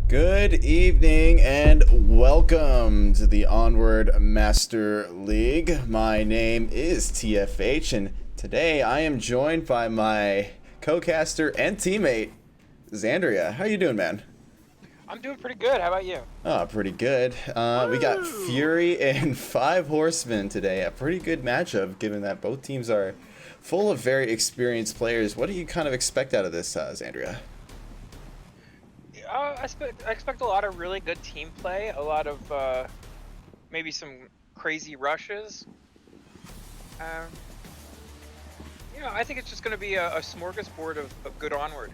Good evening and welcome to the Onward Master League. My name is TFH and today I am joined by my co-caster and teammate, Xandria. How you doing, man? I'm doing pretty good. How about you? Oh, pretty good. We got Fury and 5 Horsemen today. A pretty good matchup given that both teams are full of very experienced players. What do you kind of expect out of this, Xandria? I expect a lot of really good team play, a lot of maybe some crazy rushes. I think it's just going to be a smorgasbord of good Onward.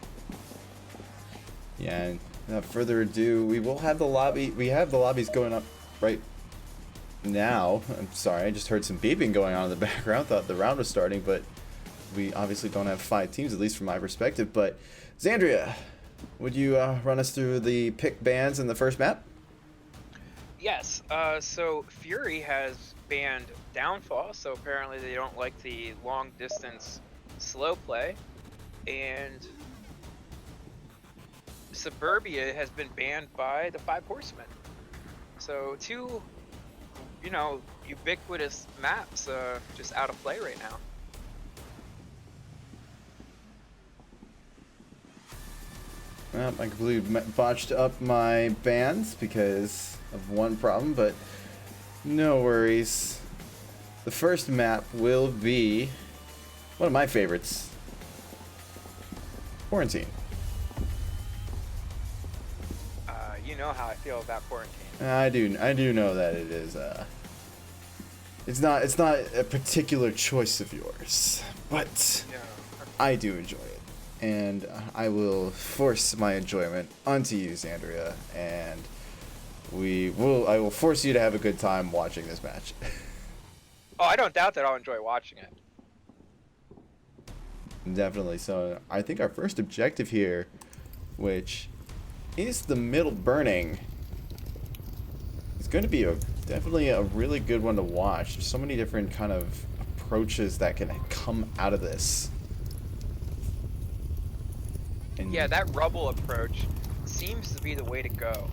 Yeah, and without further ado, we will have the lobby. We have the lobbies going up right now. I'm sorry, I just heard some beeping going on in the background. Thought the round was starting, but we obviously don't have 5 teams, at least from my perspective. But Xandria, would you run us through the pick bans in the first map? Yes, so Fury has banned Downfall, so apparently they don't like the long distance slow play. And Suburbia has been banned by the 5 Horsemen. So 2, ubiquitous maps just out of play right now. Well, I completely botched up my bands because of one problem, but no worries. The first map will be one of my favorites. Quarantine. You know how I feel about quarantine. I do know that it is it's not a particular choice of yours, but No. I do enjoy it. And I will force my enjoyment onto you, Xandria, and I will force you to have a good time watching this match. Oh, I don't doubt that I'll enjoy watching it. Definitely. So I think our first objective here, which is the middle burning, is going to be definitely a really good one to watch. There's so many different kind of approaches that can come out of this. And Yeah, that rubble approach seems to be the way to go.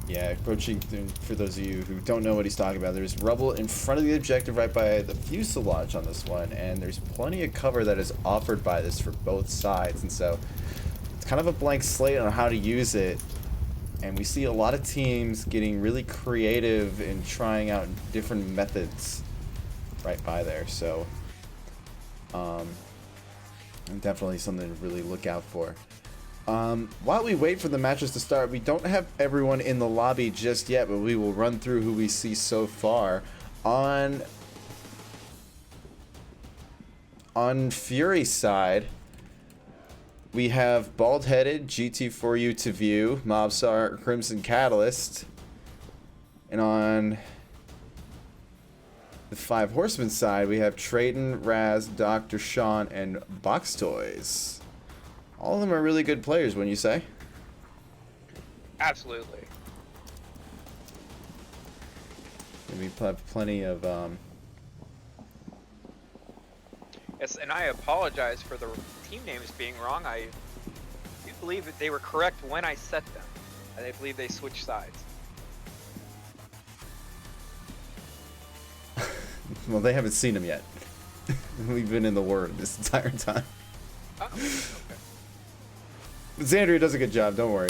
yeah, approaching, for those of you who don't know what he's talking about, there's rubble in front of the objective right by the fuselage on this one, and there's plenty of cover that is offered by this for both sides, and so it's kind of a blank slate on how to use it, and we see a lot of teams getting really creative in trying out different methods right by there, so definitely something to really look out for. While we wait for the matches to start, we don't have everyone in the lobby just yet, but we will run through who we see so far. On Fury's side, we have Bald-Headed, GT4U to View, Mobstar, Crimson Catalyst. And on the 5 Horsemen side, we have Trayton, Raz, Dr. Sean, and Box Toys. All of them are really good players, wouldn't you say? Absolutely. And we have plenty of Yes, and I apologize for the team names being wrong. I do believe that they were correct when I set them. I believe they switched sides. well, they haven't seen them yet. We've been in the Word this entire time. Oh, okay. But Xandria does a good job, don't worry.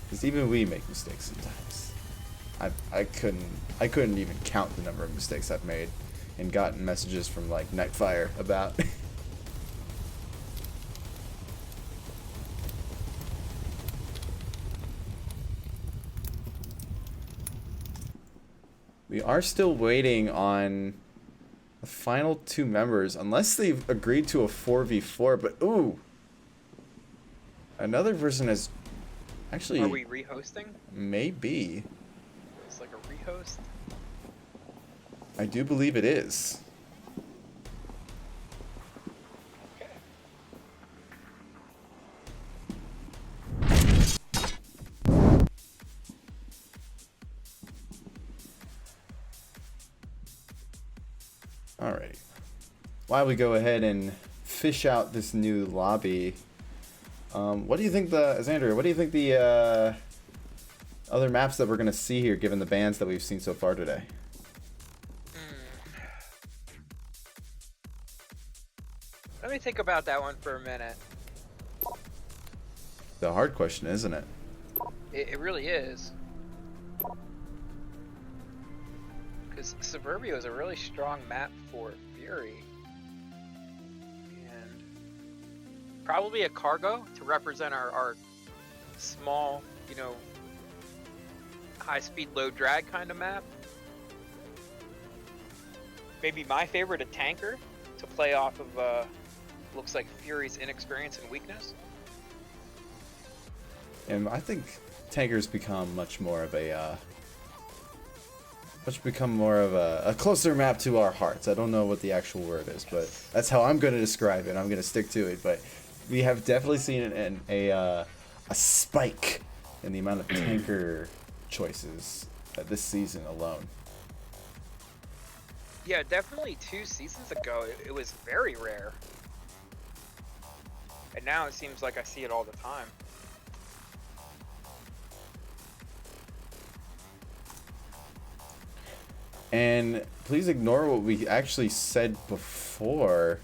Because even we make mistakes sometimes. I couldn't even count the number of mistakes I've made and gotten messages from like Nightfire about. We are still waiting on the final 2 members, unless they've agreed to a 4v4, but ooh! Another person has actually... Are we rehosting? Maybe. It's like a rehost? I do believe it is. Okay. Alright. While we go ahead and fish out this new lobby, what do you think Xandria, what do you think the other maps that we're going to see here, given the bans that we've seen so far today? Let me think about that one for a minute. The hard question, isn't it? It really is. Because Suburbia is a really strong map for Fury. And probably a cargo to represent our small, you know, high speed, low drag kind of map. Maybe my favorite, a tanker to play off of, looks like Fury's inexperience and weakness. And I think tankers become much more of a closer map to our hearts. I don't know what the actual word is, but that's how I'm going to describe it. I'm going to stick to it. But we have definitely seen a spike in the amount of tanker choices this season alone. Yeah, definitely 2 seasons ago, it was very rare. And now it seems like I see it all the time. And please ignore what we actually said before.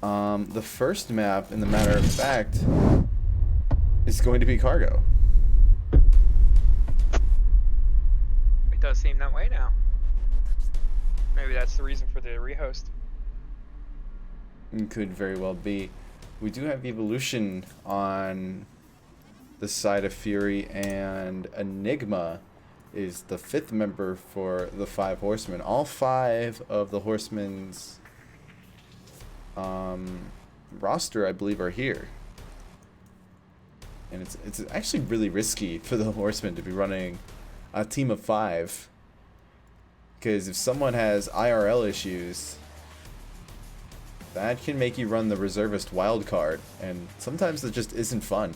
The first map, in the matter of fact, is going to be cargo. It does seem that way now. Maybe that's the reason for the rehost. It could very well be. We do have Evolution on the side of Fury, and Enigma is the 5th member for the 5 Horsemen. All 5 of the Horsemen's roster, I believe, are here. And it's actually really risky for the Horsemen to be running a team of 5. Because if someone has IRL issues, that can make you run the reservist wild card, and sometimes it just isn't fun.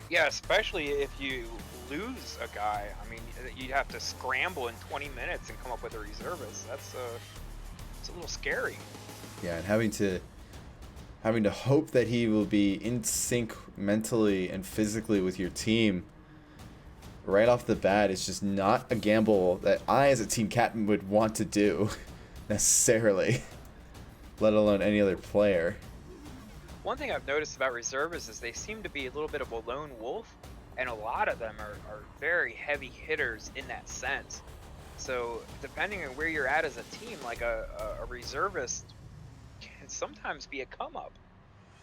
Yeah, especially if you lose a guy. I mean, you'd have to scramble in 20 minutes and come up with a reservist. It's a little scary. Yeah, and having to hope that he will be in sync mentally and physically with your team right off the bat is just not a gamble that I, as a team captain, would want to do necessarily, let alone any other player. One thing I've noticed about reservists is they seem to be a little bit of a lone wolf, and a lot of them are very heavy hitters in that sense. So depending on where you're at as a team, like a reservist can sometimes be a come up.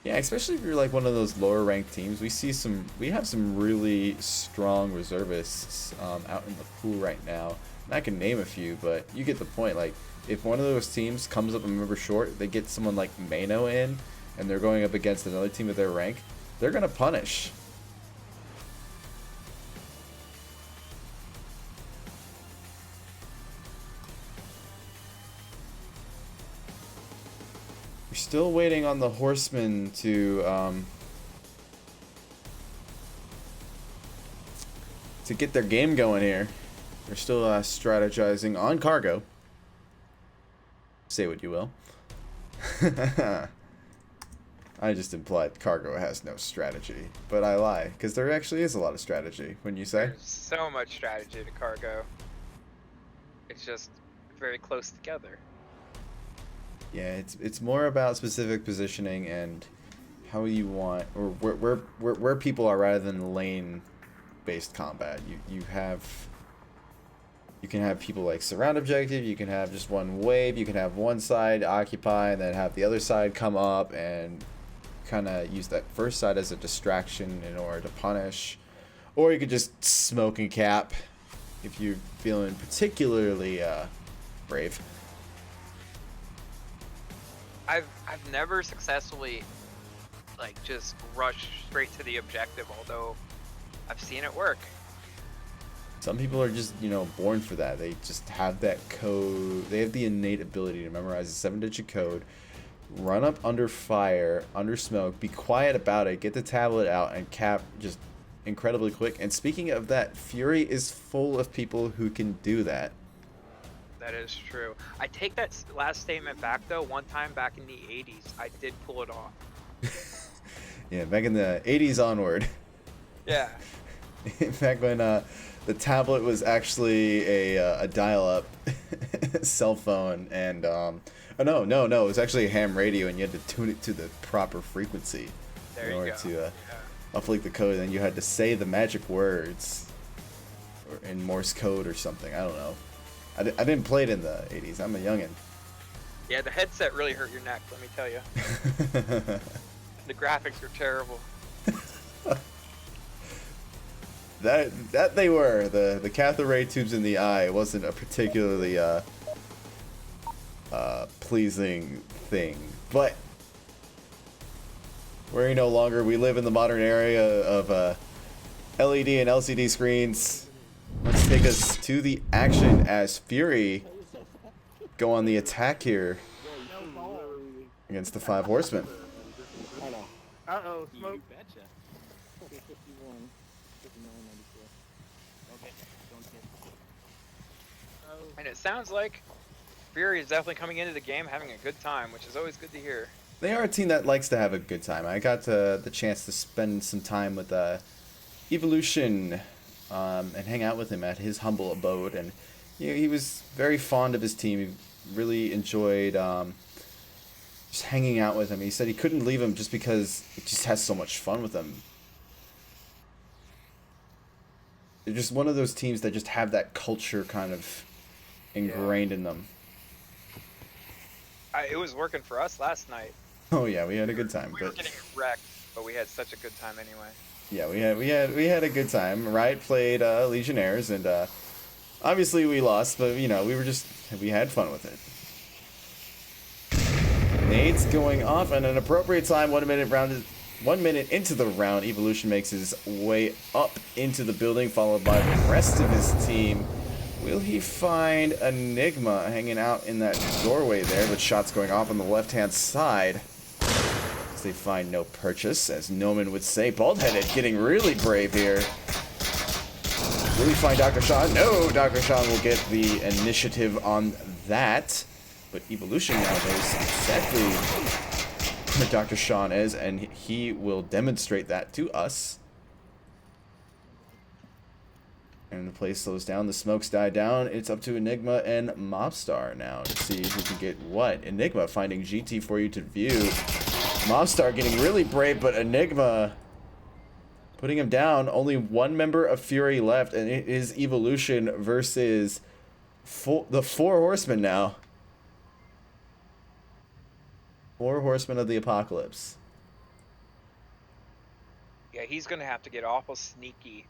Yeah, especially if you're like one of those lower ranked teams. We have some really strong reservists out in the pool right now. And I can name a few, but you get the point. Like, if one of those teams comes up a member short, they get someone like Mano in, and they're going up against another team of their rank, they're gonna punish. We're still waiting on the Horsemen to get their game going here. They're still strategizing on cargo. Say what you will. I just implied cargo has no strategy, but I lie, because there actually is a lot of strategy, wouldn't you say? There's so much strategy to cargo. It's just very close together. Yeah, it's more about specific positioning and how you want, or where people are, rather than lane-based combat. You can have people like surround objective. You can have just one wave. You can have one side occupy and then have the other side come up and kind of use that first side as a distraction in order to punish, or you could just smoke and cap if you're feeling particularly brave. I've never successfully like just rushed straight to the objective, although I've seen it work. Some people are just, born for that. They just have that code. They have the innate ability to memorize a 7-digit code, run up under fire, under smoke, be quiet about it, get the tablet out, and cap just incredibly quick. And speaking of that, Fury is full of people who can do that. That is true. I take that last statement back, though. One time back in the 80s, I did pull it off. Yeah, back in the 80s onward. Yeah. Back when the tablet was actually a dial-up cell phone, and no, it was actually a ham radio, and you had to tune it to the proper frequency in order to uplink the code. And then you had to say the magic words, or in Morse code or something. I don't know. I didn't play it in the 80s. I'm a youngin'. Yeah, the headset really hurt your neck, let me tell you. The graphics were terrible. That they were. The cathode ray tubes in the eye wasn't a particularly pleasing thing. But we're no longer. We live in the modern era of LED and LCD screens. Let's take us to the action as Fury go on the attack here against the 5 Horsemen. Uh-oh, smoke. And it sounds like Fury is definitely coming into the game having a good time, which is always good to hear. They are a team that likes to have a good time. I got the chance to spend some time with Evolution and hang out with him at his humble abode, and he was very fond of his team. He really enjoyed just hanging out with him. He said he couldn't leave him just because he just has so much fun with him. They're just one of those teams that just have that culture kind of ingrained in them. It was working for us last night. Oh yeah, we had a good time. We were getting wrecked, but we had such a good time anyway. Yeah, we had a good time. Riot played Legionnaires, and obviously we lost, but you know we had fun with it. Nades going off at an appropriate time. 1 minute into the round, Evolution makes his way up into the building, followed by the rest of his team. Will he find Enigma hanging out in that doorway there, with shots going off on the left-hand side? As they find no purchase, as Noman would say. Bald-headed getting really brave here. Will he find Dr. Sean? No, Dr. Sean will get the initiative on that. But Evolution now knows exactly where Dr. Sean is, and he will demonstrate that to us. And the play slows down, the smokes die down. It's up to Enigma and Mobstar now to see who can get what. Enigma finding GT for you to view. Mobstar getting really brave, but Enigma putting him down. Only one member of Fury left, and it is Evolution versus the 4 Horsemen now. 4 Horsemen of the Apocalypse. Yeah, he's gonna have to get awful sneaky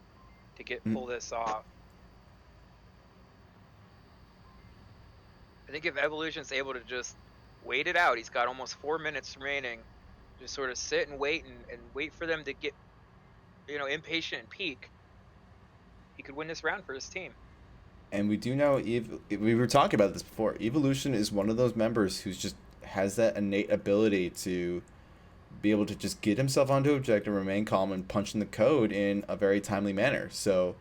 to pull this off. I think if Evolution's able to just wait it out, he's got almost 4 minutes remaining. Just sort of sit and wait and wait for them to get, you know, impatient and peak. He could win this round for his team. And we do know, we were talking about this before, Evolution is one of those members who's just has that innate ability to be able to just get himself onto objective, remain calm, and punch in the code in a very timely manner. So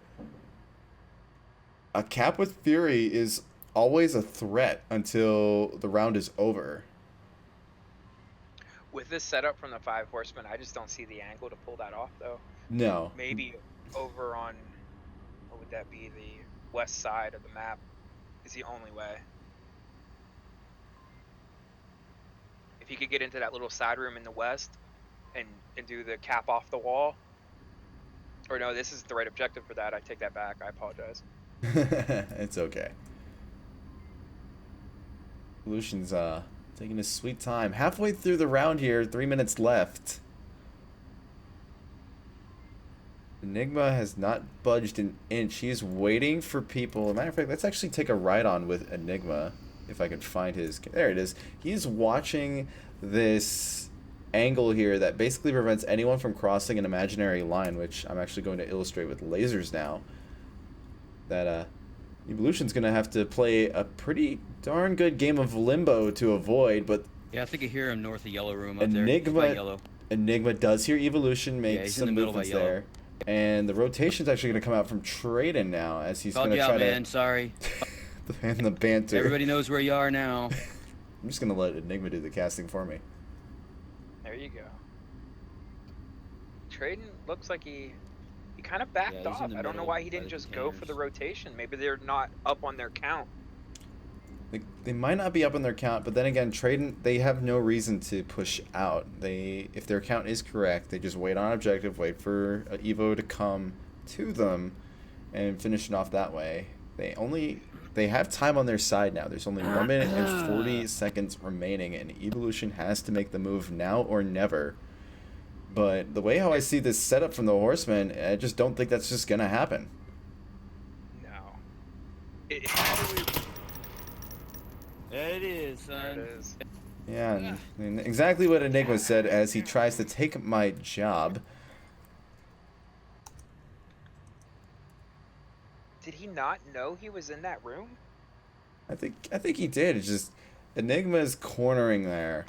a cap with Fury is always a threat until the round is over. With this setup from the 5 Horsemen, I just don't see the angle to pull that off, though. No. Maybe over on, what would that be, the west side of the map is the only way. If he could get into that little side room in the west and do the cap off the wall. Or no, this is the right objective for that. I take that back. I apologize. It's okay. Evolution's taking his sweet time. Halfway through the round here, 3 minutes left. Enigma has not budged an inch. He's waiting for people. As a matter of fact, let's actually take a ride on with Enigma. If I can find his... There it is. He's watching this angle here that basically prevents anyone from crossing an imaginary line, which I'm actually going to illustrate with lasers now. That Evolution's going to have to play a pretty darn good game of Limbo to avoid, but... Yeah, I think I hear him north of Yellow Room up Enigma, there. Yellow. Enigma does hear Evolution make he's some in the middle movements by Yellow. there. And the rotation's actually going to come out from Traden now, as he's going to try man. to... Sorry. And the banter. Everybody knows where you are now. I'm just going to let Enigma do the casting for me. There you go. Traden looks like he kind of backed off. I don't know why he didn't just go for the rotation. Maybe they're not up on their count. They might not be up on their count, but then again, Traden, they have no reason to push out. If their count is correct, they just wait on objective, wait for Evo to come to them, and finish it off that way. They have time on their side now. There's only 1 minute and 40 seconds remaining, and Evolution has to make the move now or never. But the way how I see this setup from the Horsemen, I just don't think that's just going to happen. No. There it is, son. There it is. Yeah, and exactly what Enigma said as he tries to take my job. Did he not know he was in that room? I think he did. It's just Enigma's cornering there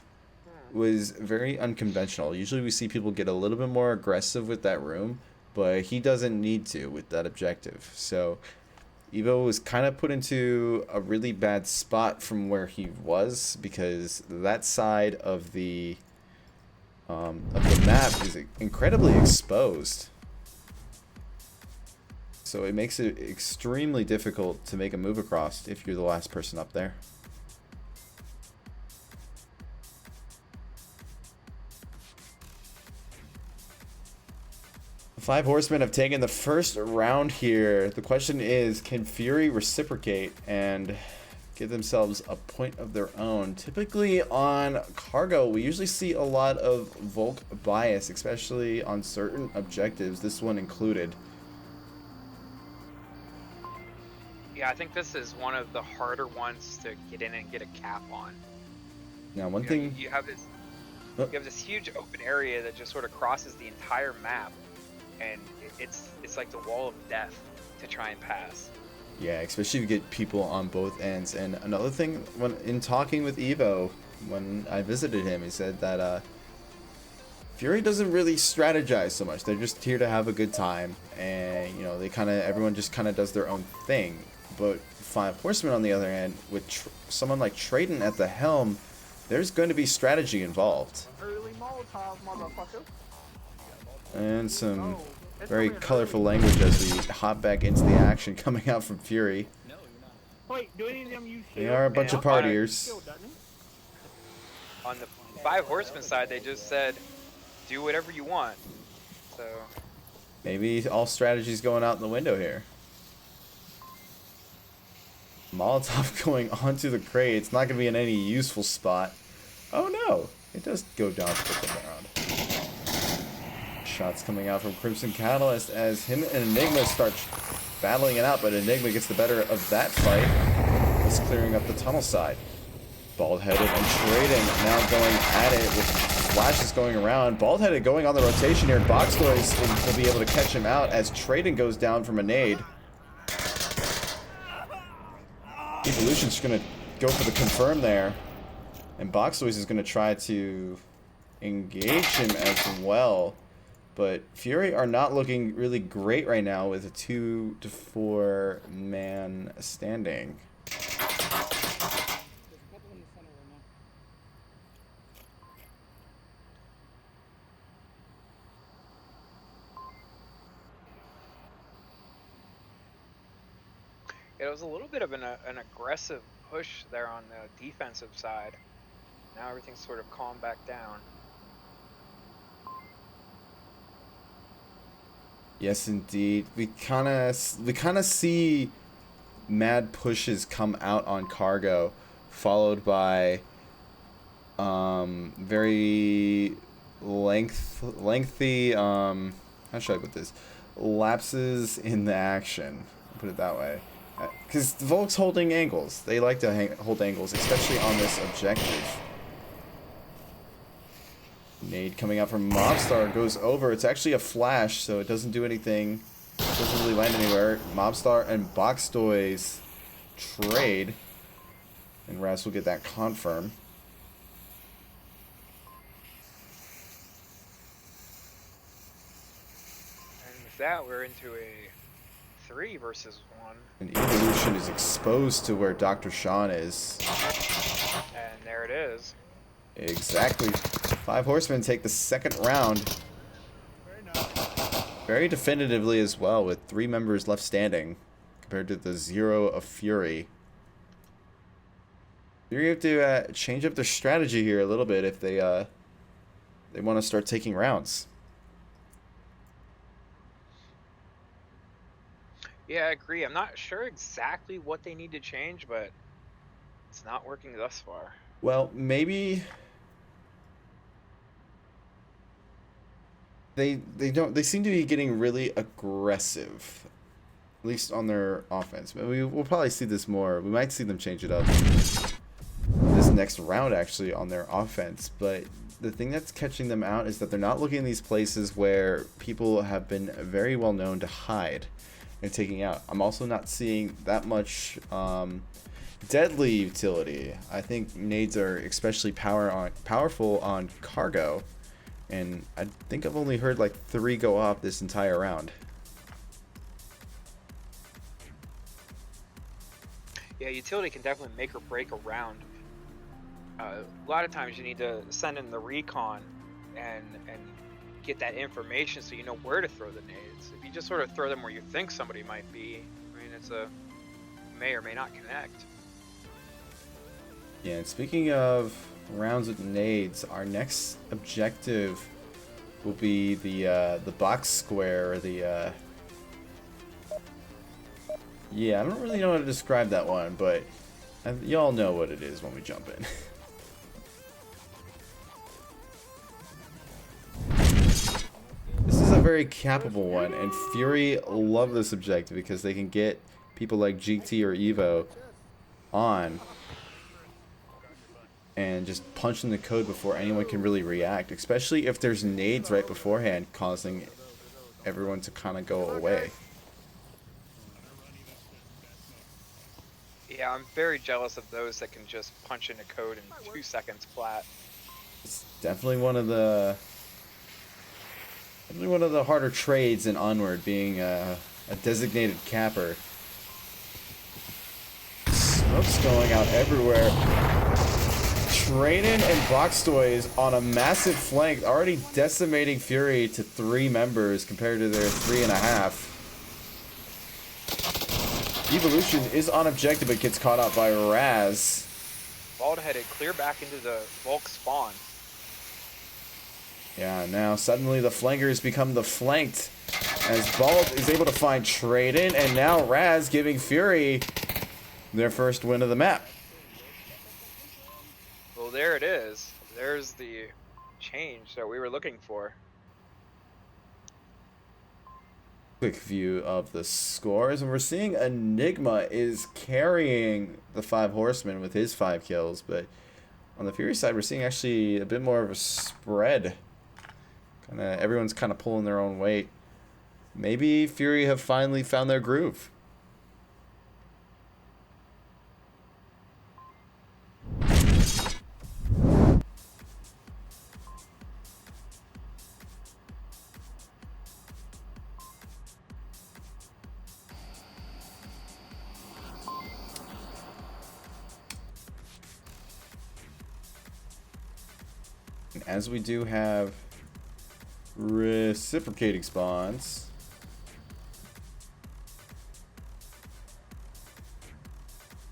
was very unconventional. Usually we see people get a little bit more aggressive with that room, but he doesn't need to with that objective. So Evo was kind of put into a really bad spot from where he was, because that side of the map is incredibly exposed. So it makes it extremely difficult to make a move across if you're the last person up there. 5 Horsemen have taken the first round here. The question is, can Fury reciprocate and give themselves a point of their own? Typically on cargo, we usually see a lot of Volk bias, especially on certain objectives, this one included. Yeah, I think this is one of the harder ones to get in and get a cap on. Now, one You know, thing... you have this, Oh. you have this huge open area that just sort of crosses the entire map, and it's like the wall of death to try and pass. Yeah, especially if you get people on both ends. And another thing, when in talking with Evo, when I visited him, he said that Fury doesn't really strategize so much. They're just here to have a good time, and you know, everyone just kind of does their own thing. But 5 Horsemen on the other hand, with someone like Trayton at the helm, there's going to be strategy involved. Early Molotov, motherfucker. And some Oh, it's very coming in colorful early. language as we hop back into the action coming out from Fury. Wait, do any of them use They shield? are a bunch Yeah, of partiers. Shield, doesn't it? On the 5 Horsemen side, they just said, do whatever you want. So, Maybe all strategy's going out the window here. Molotov going onto the crate. It's not going to be in any useful spot. Oh no! It does go down to the ground. Shots coming out from Crimson Catalyst as him and Enigma start battling it out, but Enigma gets the better of that fight. It's clearing up the tunnel side. Bald-headed and Trading now going at it with flashes going around. Bald-headed going on the rotation here. Box Noise will be able to catch him out as Trading goes down from a nade. Evolution's going to go for the confirm there. And Box Noise is going to try to engage him as well. But Fury are not looking really great right now with a 2 to 4 man standing. it was a little bit of an aggressive push there on the defensive side. Now everything's sort of calmed back down. Yes, indeed. We kind of see mad pushes come out on cargo, followed by very lengthy how should I put this? Lapses in the action. Put it that way. Because the Volk's holding angles. They like to hold angles, especially on this objective. Nade coming out from Mobstar goes over. It's actually a flash, so it doesn't do anything. It doesn't really land anywhere. Mobstar and Boxtoys trade. And Ras will get that confirm. And with that, we're into a 3 versus 1. And Evolution is exposed to where Dr. Sean is. And there it is. Exactly. 5 Horsemen take the second round. Very nice. Very definitively as well, with 3 members left standing compared to the 0 of Fury. Fury have to change up their strategy here a little bit if they want to start taking rounds. Yeah, I agree. I'm not sure exactly what they need to change, but it's not working thus far. Well, maybe they seem to be getting really aggressive, at least on their offense. But we'll probably see this more. We might see them change it up this next round actually on their offense. But the thing that's catching them out is that they're not looking in these places where people have been very well known to hide and taking out. I'm also not seeing that much deadly utility. I think nades are especially powerful on cargo, and I think I've only heard like 3 go off this entire round. Yeah, utility can definitely make or break a round. A lot of times you need to send in the recon and get that information so you know where to throw the nades. If you just sort of throw them where you think somebody might be, I mean, it's a may or may not connect. Yeah, and speaking of rounds with nades, our next objective will be the box square, or the yeah, I don't really know how to describe that one, but y'all know what it is when we jump in. This is a very capable one, and Fury love this objective because they can get people like GT or Evo on and just punch in the code before anyone can really react, especially if there's nades right beforehand causing everyone to kind of go away. Yeah, I'm very jealous of those that can just punch into code in 2 seconds flat. It's definitely one of the harder trades in Onward, being a designated capper. Smoke's going out everywhere. Trainin and Boxtoys on a massive flank, already decimating Fury to 3 members compared to their 3.5. Evolution is on objective but gets caught out by Raz. Bald-headed, clear back into the Volk spawn. Yeah, now suddenly the flankers become the flanked as Bald is able to find Traden, and now Raz giving Fury their first win of the map. Well, there it is. There's the change that we were looking for. Quick view of the scores, and we're seeing Enigma is carrying the 5 Horsemen with his 5 kills, but on the Fury side we're seeing actually a bit more of a spread. Everyone's kind of pulling their own weight. Maybe Fury have finally found their groove. And as we do have reciprocating spawns,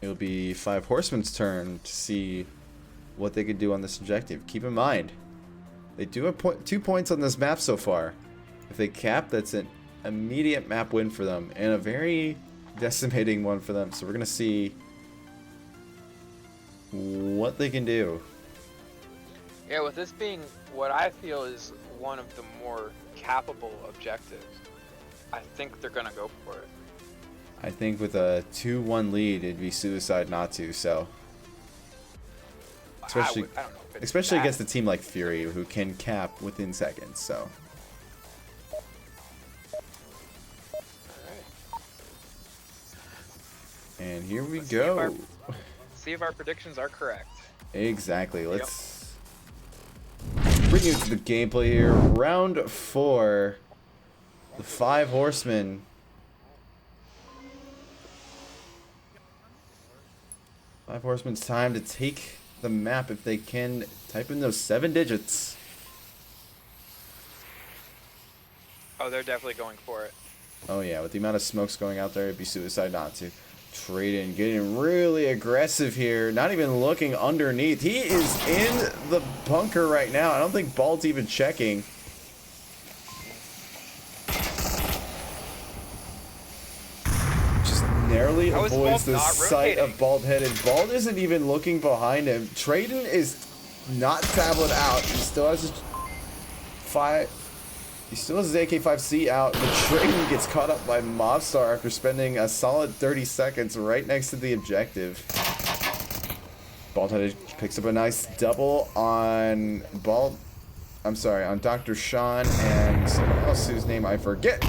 it'll be 5 Horsemen's turn to see what they could do on this objective. Keep in mind, they do have 2 points on this map so far. If they cap, that's an immediate map win for them, and a very decimating one for them. So we're going to see what they can do. Yeah, with this being what I feel is one of the more capable objectives, I think they're gonna go for it. I think with a 2-1 lead, it'd be suicide not to. So, especially I don't know if it's especially that. against a team like Fury, who can cap within seconds. So, Alright. and here we Let's go. See if our predictions are correct. Exactly. Let's bring you to the gameplay here. Round 4. The 5 Horsemen. 5 Horsemen's time to take the map if they can type in those 7 digits. Oh, they're definitely going for it. Oh yeah, with the amount of smokes going out there, it'd be suicide not to. Traden getting really aggressive here, not even looking underneath. He is in the bunker right now. I don't think Bald's even checking. Just narrowly How is avoids Bald the not sight rotating? of Bald-headed. Bald isn't even looking behind him. Traden is not tablet out. He still has his He still has his AK-5C out, but Traden gets caught up by Mobstar after spending a solid 30 seconds right next to the objective. Bald-headed picks up a nice double on on Dr. Sean and someone else whose name I forget.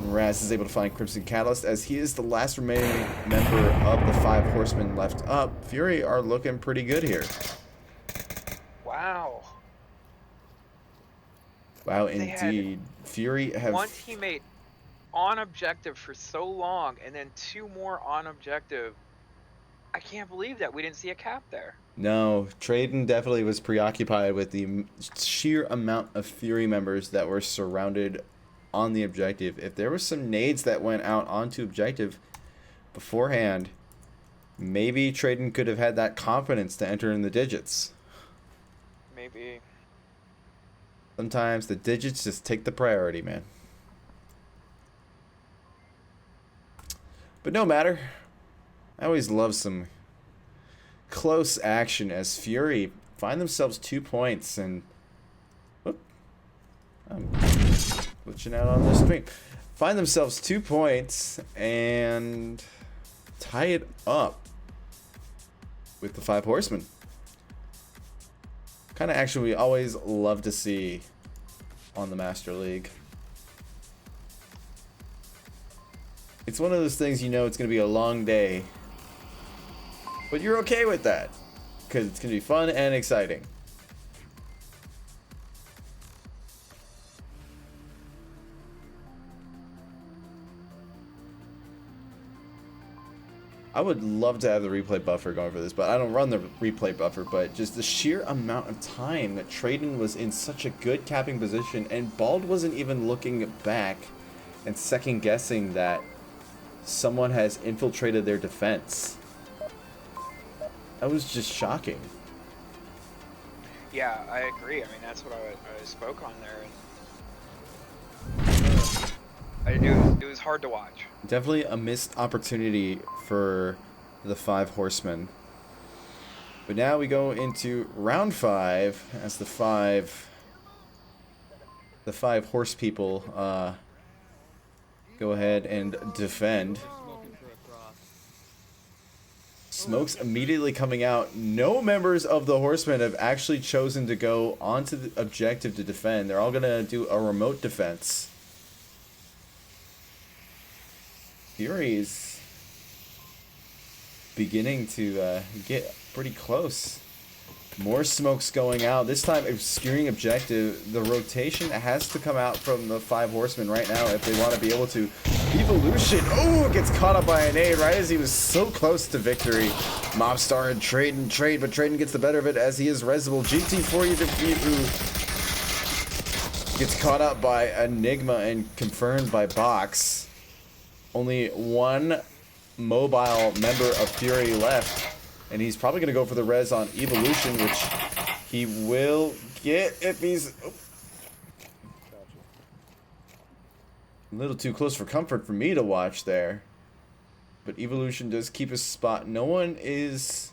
Raz is able to find Crimson Catalyst as he is the last remaining member of the 5 Horsemen left up. Fury are looking pretty good here. Wow. Wow, They had indeed. Fury have... One teammate on objective for so long, and then 2 more on objective. I can't believe that we didn't see a cap there. No, Traden definitely was preoccupied with the sheer amount of Fury members that were surrounded on the objective. If there was some nades that went out onto objective beforehand, maybe Traden could have had that confidence to enter in the digits. Maybe. Sometimes the digits just take the priority, man. But no matter. I always love some close action as Fury find themselves 2 points and... Whoop, I'm glitching out on this stream. Find themselves 2 points and tie it up with the 5 Horsemen. Kind of action we always love to see on the Master League. It's one of those things, you know, it's going to be a long day, but you're okay with that because it's going to be fun and exciting. I would love to have the replay buffer going for this, but I don't run the replay buffer. But just the sheer amount of time that Traden was in such a good capping position, and Bald wasn't even looking back and second guessing that someone has infiltrated their defense. That was just shocking. Yeah, I agree. I mean, that's what I spoke on there. And it was hard to watch. Definitely a missed opportunity for the 5 Horsemen. But now we go into round 5 as the five horse people go ahead and defend. Smoke's immediately coming out. No members of the Horsemen have actually chosen to go onto the objective to defend. They're all gonna do a remote defense. Fury's beginning to get pretty close. More smokes going out. This time obscuring objective. The rotation has to come out from the 5 Horsemen right now if they want to be able to. Evolution. Oh, gets caught up by a nade right as he was so close to victory. Mobstar and trade, but Traden gets the better of it as he is resible. GT4 who gets caught up by Enigma and confirmed by Box. Only one mobile member of Fury left, and he's probably going to go for the res on Evolution, which he will get if he's a little too close for comfort for me to watch there. But Evolution does keep his spot. No one is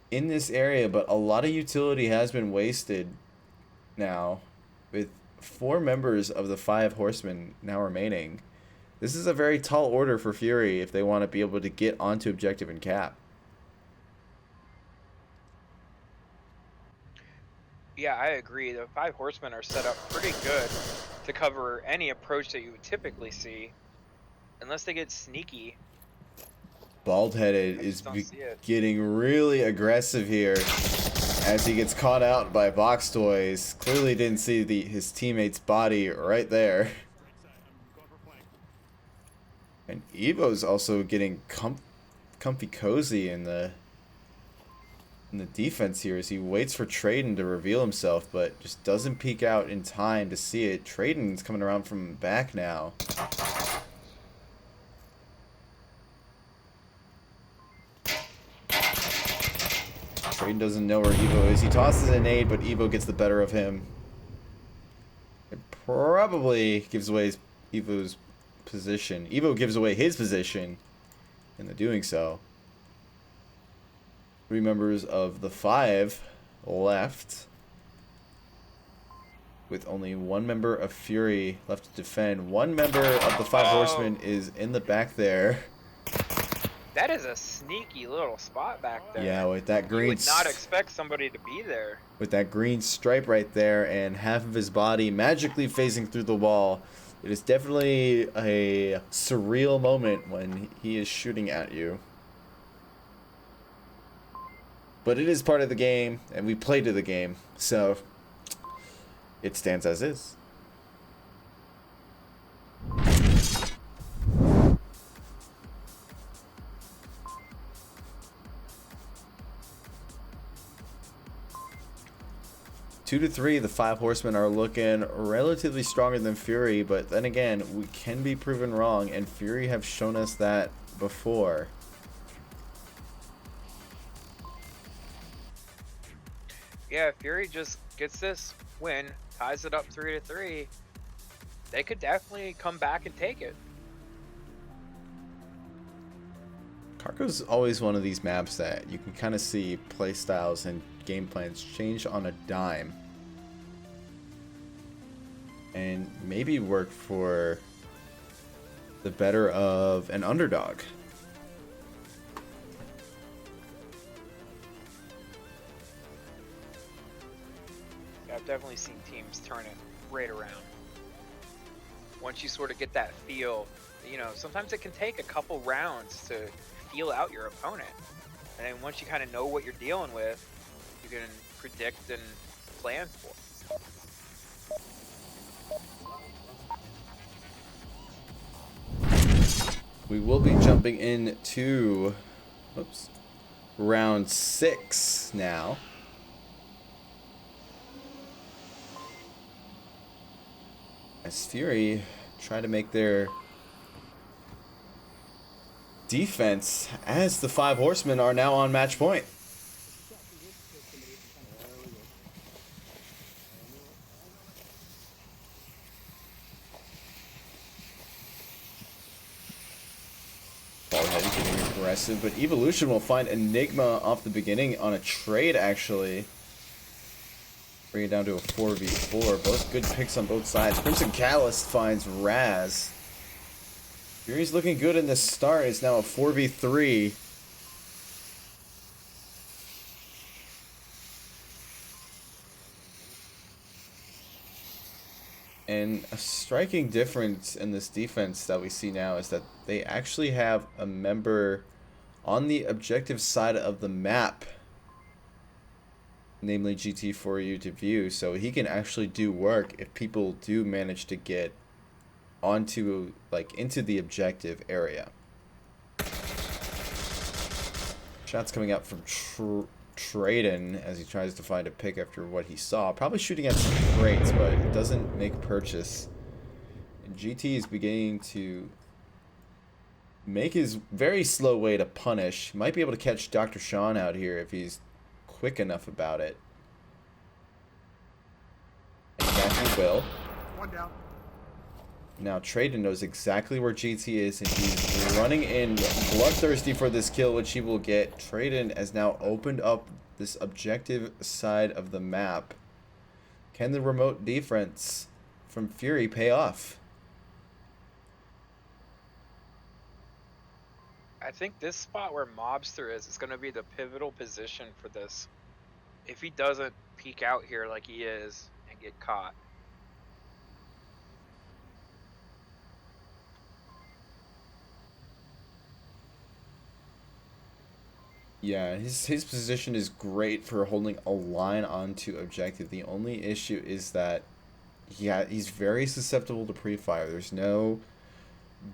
in this area, but a lot of utility has been wasted now with 4 members of the 5 Horsemen now remaining. This is a very tall order for Fury if they want to be able to get onto objective and cap. Yeah, I agree. The 5 Horsemen are set up pretty good to cover any approach that you would typically see, unless they get sneaky. Bald-headed is getting really aggressive here as he gets caught out by Box Toys. Clearly didn't see his teammate's body right there. And Evo's also getting comfy cozy in the defense here as he waits for Traden to reveal himself, but just doesn't peek out in time to see it. Traden's coming around from back now. Traden doesn't know where Evo is. He tosses a nade, but Evo gets the better of him. It probably gives away Evo's position. Evo gives away his position in the doing so. 3 members of the 5 left, with only 1 member of Fury left to defend. 1 member of the 5 Horsemen is in the back there. That is a sneaky little spot back there. Yeah, with that green. You would not expect somebody to be there. With that green stripe right there and half of his body magically phasing through the wall. It is definitely a surreal moment when he is shooting at you. But it is part of the game, and we play to the game, so it stands as is. Two to 3, the 5 Horsemen are looking relatively stronger than Fury, but then again, we can be proven wrong, and Fury have shown us that before. Yeah, if Fury just gets this win, ties it up 3-3, they could definitely come back and take it. Carco's always one of these maps that you can kind of see playstyles and game plans change on a dime. And maybe work for the better of an underdog. Yeah, I've definitely seen teams turn it right around. Once you sort of get that feel, you know, sometimes it can take a couple rounds to feel out your opponent. And then once you kind of know what you're dealing with, you can predict and plan for. We will be jumping into round 6 now. As Fury try to make their defense as the 5 Horsemen are now on match point. Ball-headed, getting aggressive, but Evolution will find Enigma off the beginning on a trade, actually. Bring it down to a 4v4. Both good picks on both sides. Crimson Catalyst finds Raz. Fury's looking good in the start. It's now a 4v3. And a striking difference in this defense that we see now is that they actually have a member on the objective side of the map, namely GT for you to view, so he can actually do work if people do manage to get onto, like, into the objective area. Shots coming out from Traden as he tries to find a pick after what he saw. Probably shooting at some crates, but it doesn't make purchase. And GT is beginning to make his very slow way to punish. Might be able to catch Dr. Sean out here if he's quick enough about it. And that he will. One down. Now Traden knows exactly where GT is, and he's running in bloodthirsty for this kill, which he will get. Traden has now opened up this objective side of the map. Can the remote defense from Fury pay off? I think this spot where Mobster is going to be the pivotal position for this. If he doesn't peek out here like he is and get caught. Yeah, his position is great for holding a line onto objective. The only issue is that he's very susceptible to pre-fire. There's no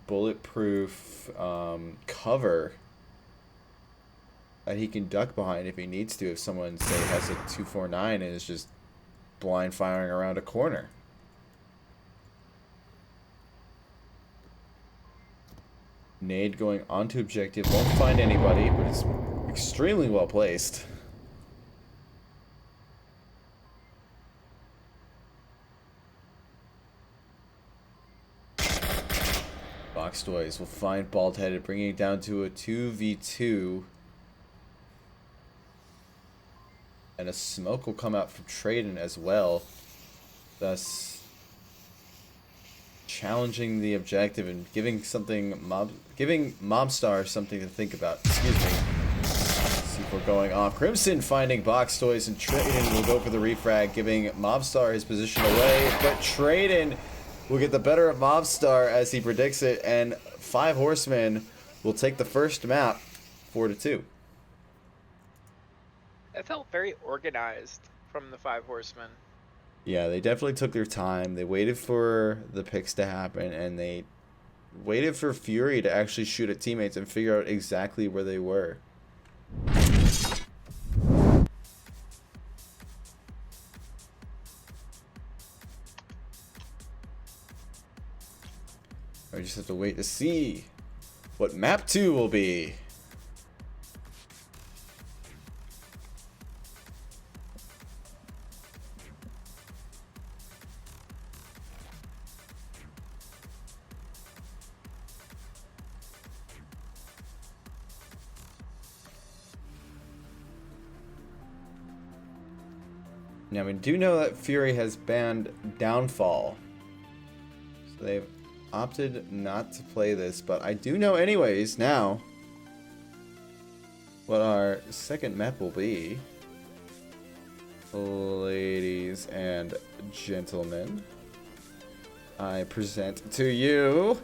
bulletproof cover that he can duck behind if he needs to, if someone, say, has a 249 and is just blind firing around a corner. Nade going onto objective, won't find anybody, but it's extremely well placed. Box Toys will find Bald Headed, bringing it down to a 2v2. And a smoke will come out from Traden as well, thus challenging the objective and giving Mobstar something to think about. Excuse me. Let's see if we're going off. Crimson finding Box Toys, and Traden will go for the refrag, giving Mobstar his position away. But Traden will get the better of Mobstar as he predicts it, and 5 Horsemen will take the first map 4-2. That felt very organized from the 5 Horsemen. Yeah, they definitely took their time. They waited for the picks to happen, and they waited for Fury to actually shoot at teammates and figure out exactly where they were. I just have to wait to see what map 2 will be. Now we do know that Fury has banned Downfall. So they've opted not to play this, but I do know anyways now what our second map will be. Ladies and gentlemen, I present to you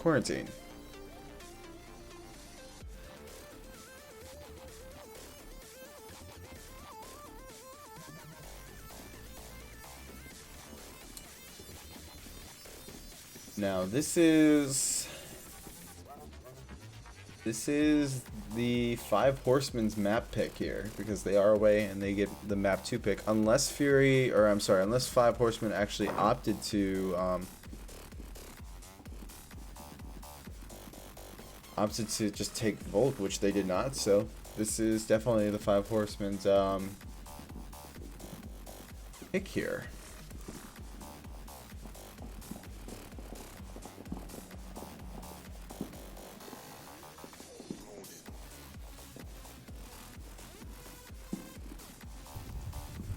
Quarantine. Now this is the 5 Horsemen's map pick here, because they are away and they get the map 2 pick, unless unless 5 Horsemen actually opted to just take Volt, which they did not. So this is definitely the 5 Horsemen's pick here.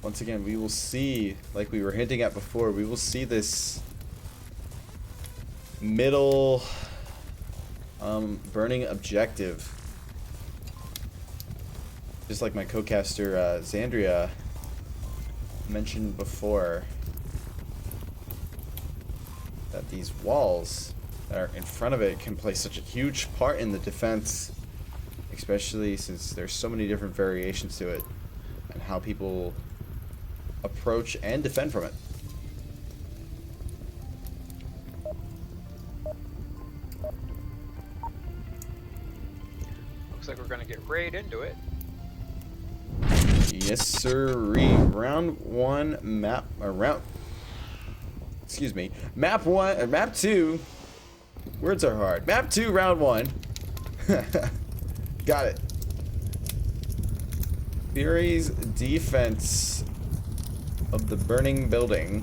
Once again, we will see, like we were hinting at before, we will see this middle burning objective. Just like my co-caster Xandria mentioned before, that these walls that are in front of it can play such a huge part in the defense, especially since there's so many different variations to it and how people approach and defend from it. Looks like we're gonna get right into it. Yes, sirree. Round 1 map, or round, excuse me, map 1, or map 2, words are hard. Map 2, round 1. Got it. Fury's defense of the burning building.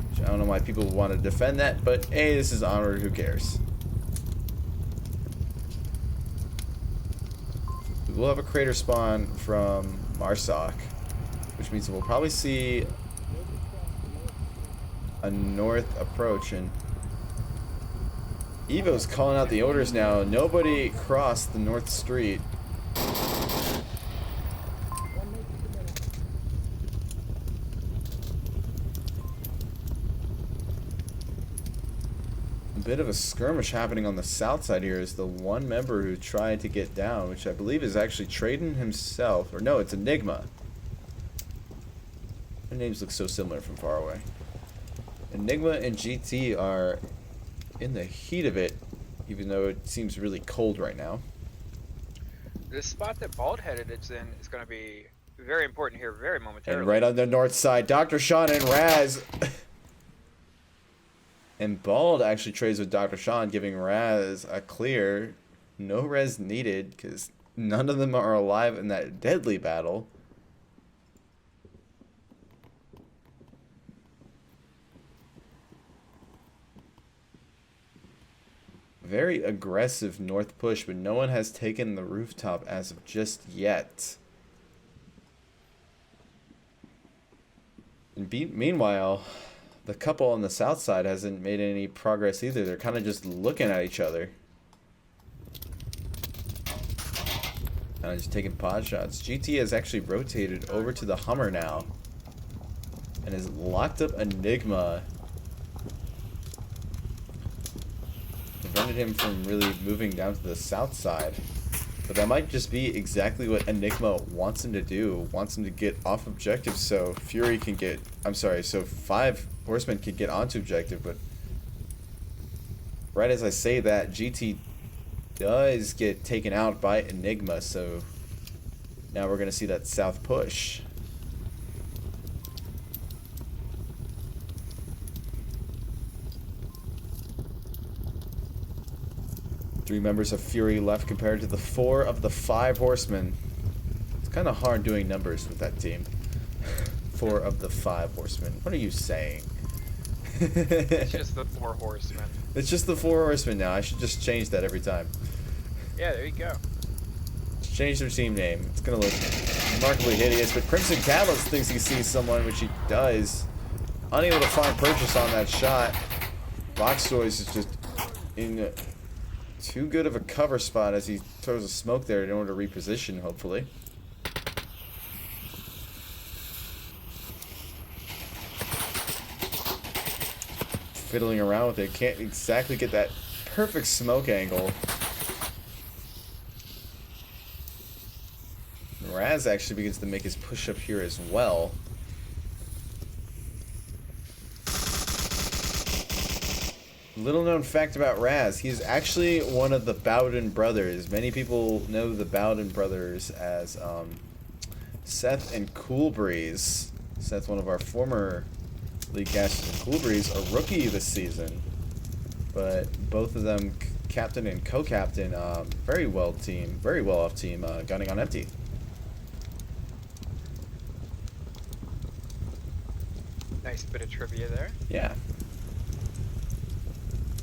Which I don't know why people want to defend that, but hey, this is Onward, who cares? We will have a crater spawn from Marsoc, which means we'll probably see a north approach, and Evo's calling out the orders now. Nobody crossed the north street. Bit of a skirmish happening on the south side here is the one member who tried to get down, which I believe is actually Traden himself, or no, it's Enigma. Their names look so similar from far away. Enigma and GT are in the heat of it, even though it seems really cold right now. This spot that Bald-Headed is in is going to be very important here, very momentarily. And right on the north side, Dr. Sean and Raz. And Bald actually trades with Dr. Sean, giving Raz a clear. No res needed, because none of them are alive in that deadly battle. Very aggressive north push, but no one has taken the rooftop as of just yet. And meanwhile, the couple on the south side hasn't made any progress either. They're kind of just looking at each other. Kind of just taking pod shots. GT has actually rotated over to the Hummer now. And has locked up Enigma. Prevented him from really moving down to the south side. But that might just be exactly what Enigma wants him to do. Wants him to get off objective so Fury can get... so 5 Horsemen can get onto objective, but... right as I say that, GT does get taken out by Enigma, so... now we're going to see that south push. Three members of Fury left compared to the 4 of the 5 Horsemen. It's kind of hard doing numbers with that team. 4 of the 5 Horsemen. What are you saying? It's just the 4 Horsemen. It's just the 4 Horsemen now. I should just change that every time. Yeah, there you go. Just change their team name. It's gonna look remarkably hideous, but Crimson Catalyst thinks he sees someone, which he does. Unable to find purchase on that shot. Rockstoys is just in too good of a cover spot as he throws a smoke there in order to reposition, hopefully. Fiddling around with it, can't exactly get that perfect smoke angle. Raz actually begins to make his push up here as well. Little known fact about Raz, he's actually one of the Bowden brothers. Many people know the Bowden brothers as Seth and Cool Breeze. Seth, one of our former league casters, and Cool Breeze, a rookie this season. But both of them, captain and co-captain, very well off team, gunning on empty. Nice bit of trivia there. Yeah.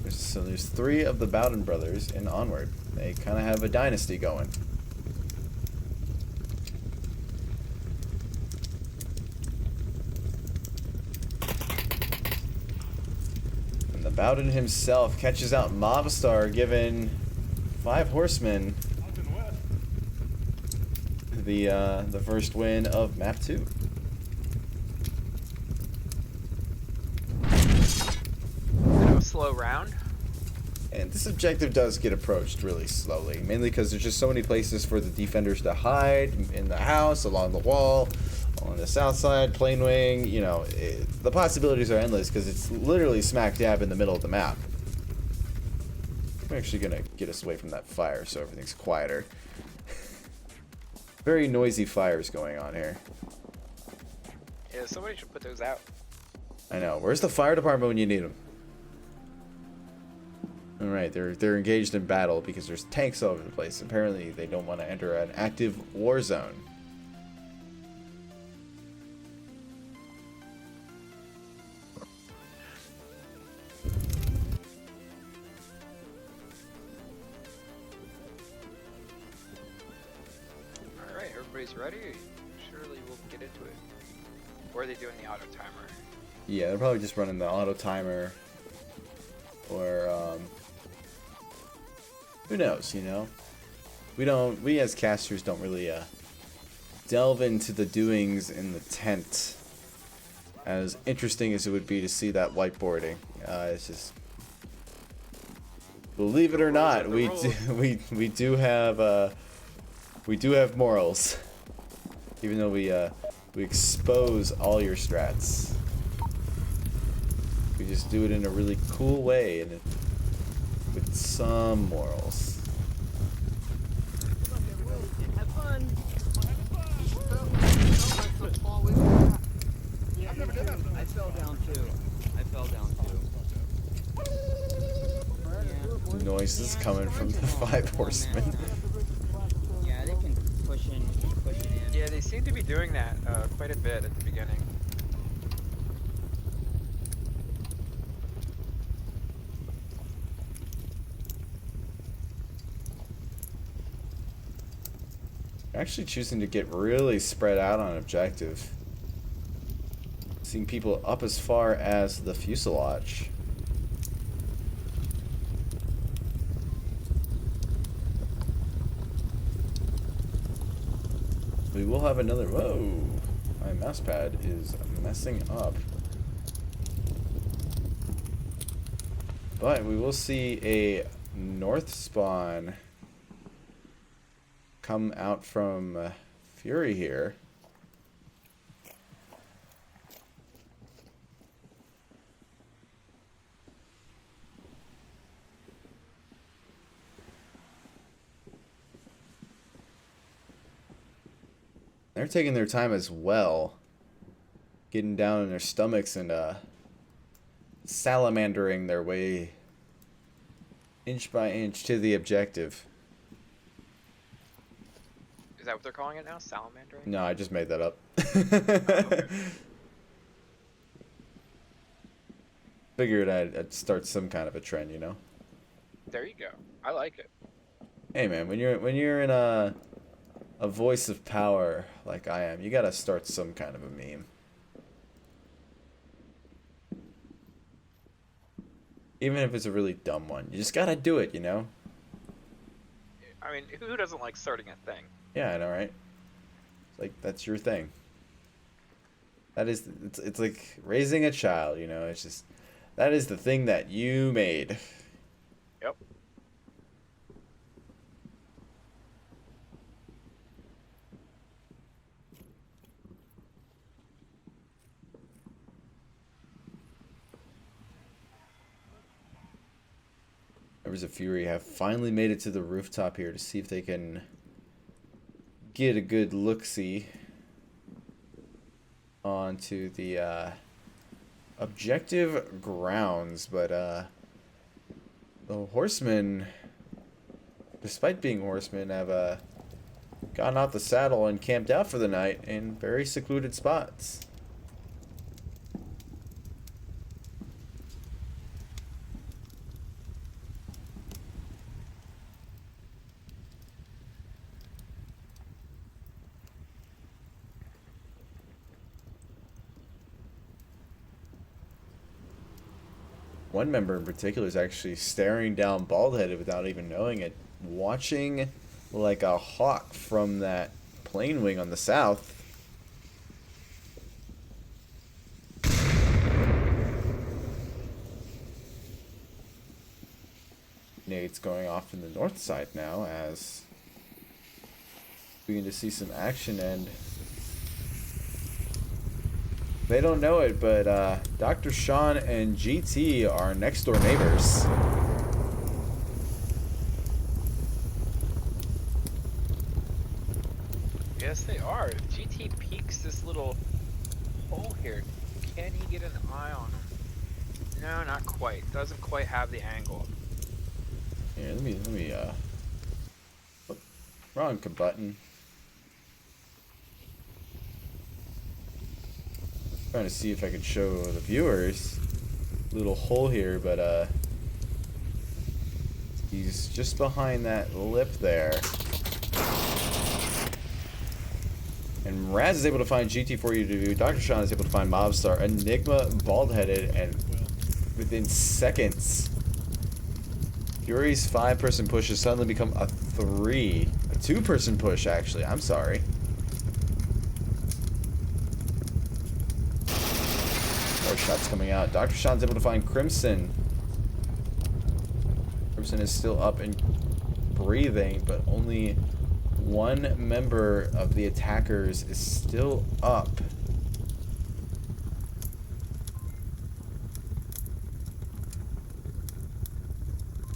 So there's 3 of the Bowden brothers in Onward. They kind of have a dynasty going. And the Bowden himself catches out Mobstar, giving 5 Horsemen the first win of map 2. Slow round. And this objective does get approached really slowly, mainly because there's just so many places for the defenders to hide in the house, along the wall, on the south side, plane wing. You know, the possibilities are endless because it's literally smack dab in the middle of the map. I'm actually gonna get us away from that fire so everything's quieter. Very noisy fires going on here. Yeah, somebody should put those out. I know. Where's the fire department when you need them? Alright, they're engaged in battle because there's tanks all over the place. Apparently, they don't want to enter an active war zone. Alright, everybody's ready. Surely we'll get into it. Or are they doing the auto timer? Yeah, they're probably just running the auto timer. Or, who knows, you know? We as casters don't really, delve into the doings in the tent. As interesting as it would be to see that whiteboarding. It's just... Believe it or not, we do have morals. Even though we expose all your strats. We just do it in a really cool way and with some morals. Have fun. I fell down too. Noises coming from the 5 Horsemen. Yeah, they can push in. Yeah, they seem to be doing that quite a bit at the beginning. Actually choosing to get really spread out on objective. Seeing people up as far as the fuselage. We will have another... Whoa! My mouse pad is messing up. But we will see a north spawn come out from Fury here. They're taking their time as well, getting down in their stomachs and salamandering their way inch by inch to the objective. Is that what they're calling it now? Salamandering? No, I just made that up. Okay. Figured I'd start some kind of a trend, you know. There you go. I like it. Hey man, when you're in a a voice of power like I am, you gotta start some kind of a meme. Even if it's a really dumb one. You just gotta do it, you know? I mean, who doesn't like starting a thing? Yeah, I know, right? It's like, that's your thing. That is, it's like raising a child, you know? It's just, that is the thing that you made. Yep. Members of Fury have finally made it to the rooftop here to see if they can get a good look-see onto the objective grounds, but the Horsemen, despite being Horsemen, have gotten off the saddle and camped out for the night in very secluded spots. One member in particular is actually staring down bald-headed without even knowing it, watching like a hawk from that plane wing on the south. Nade's going off in the north side now as we begin to see some action, and they don't know it, but Dr. Sean and GT are next door neighbors. Yes, they are. If GT peeks this little hole here, can he get an eye on him? No, not quite. Doesn't quite have the angle. Here, let me wrong button. Trying to see if I could show the viewers a little hole here, but he's just behind that lip there. And Raz is able to find GT4U2, Dr. Sean is able to find Mobstar, Enigma bald-headed, and within seconds, Fury's 5-person push has suddenly become a 2-person push, actually. I'm sorry. More shots coming out. Dr. Sean's able to find Crimson. Crimson is still up and breathing, but only one member of the attackers is still up.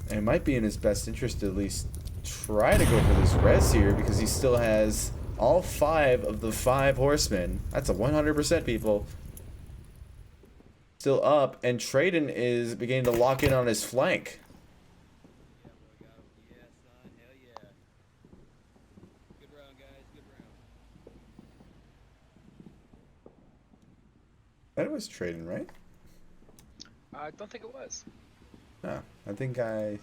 And it might be in his best interest to at least try to go for this res here, because he still has all 5 of the 5 horsemen. That's a 100%, people. Still up, and Traden is beginning to lock in on his flank. Yeah, boy, got him. Yeah, son. Hell yeah. Good round, guys. Good round. That was Traden, right? I don't think it was. No, I think I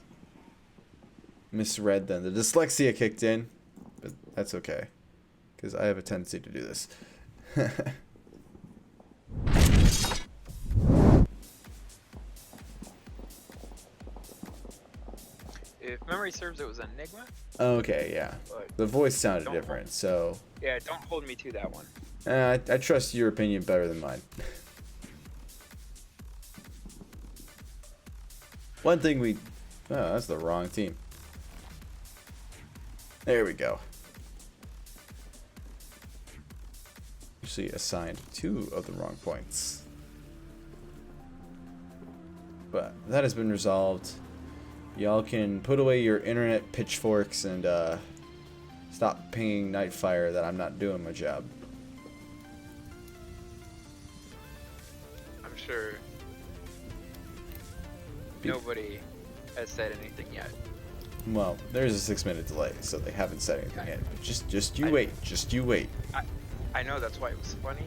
misread then. The dyslexia kicked in, but that's okay, because I have a tendency to do this. If memory serves, it was Enigma. Okay, yeah. But The voice sounded don't different, so yeah, don't hold me to that one. I trust your opinion better than mine. One thing we... Oh, that's the wrong team. There we go. Actually assigned 2 of the wrong points. But that has been resolved. Y'all can put away your internet pitchforks and stop pinging Nightfire that I'm not doing my job. I'm sure nobody has said anything yet. Well, there's a 6-minute delay, so they haven't said anything yet. But just you wait. Just you wait. I know, that's why it was funny.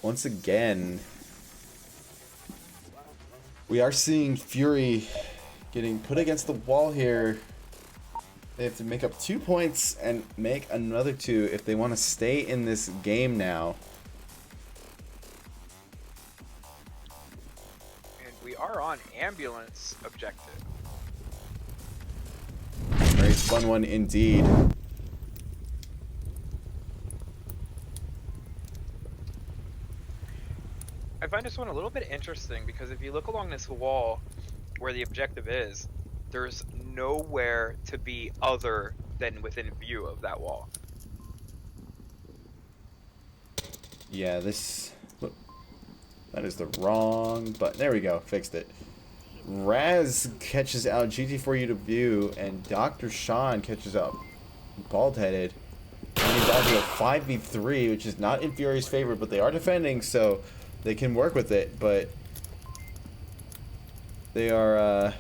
once again, we are seeing Fury getting put against the wall here. They have to make up 2 points and make another 2 if they want to stay in this game now. And we are on ambulance objective. Very fun one indeed. I find this one a little bit interesting because if you look along this wall where the objective is, there's nowhere to be other than within view of that wall. Yeah, that is the wrong button. There we go, fixed it. Raz catches out GT4U to view, and Dr. Sean catches out Bald-Headed. And he's down to a 5v3, which is not in Fury's favor, but they are defending, so they can work with it, but they are,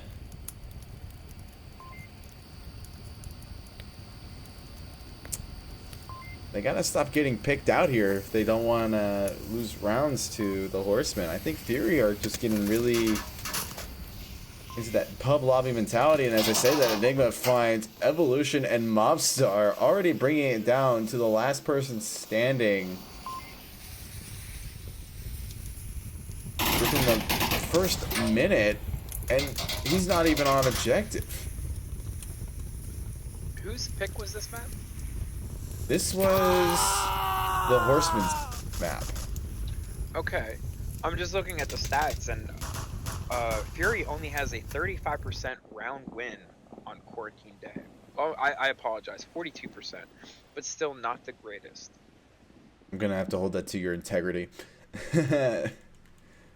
they gotta stop getting picked out here if they don't want to lose rounds to the Horsemen. I think Fury are just getting really into that pub lobby mentality, and as I say that, Enigma finds Evolution and Mobstar already bringing it down to the last person standing within the first minute, and he's not even on objective. Whose pick was this map? This was the Horsemen's map. Okay, I'm just looking at the stats, and Fury only has a 35% round win on Quarantine Day. Oh, I apologize, 42%, but still not the greatest. I'm gonna have to hold that to your integrity.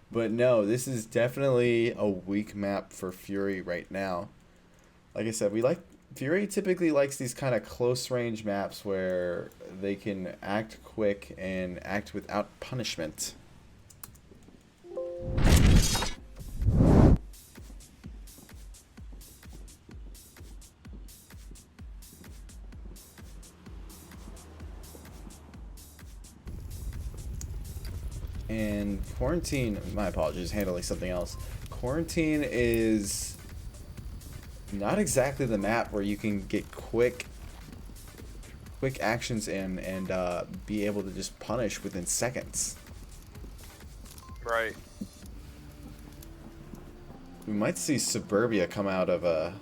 But no, this is definitely a weak map for Fury right now. Like I said, Fury typically likes these kind of close range maps where they can act quick and act without punishment. And Quarantine, my apologies, handling something else. Quarantine is not exactly the map where you can get quick actions in and be able to just punish within seconds. Right. We might see Suburbia come out of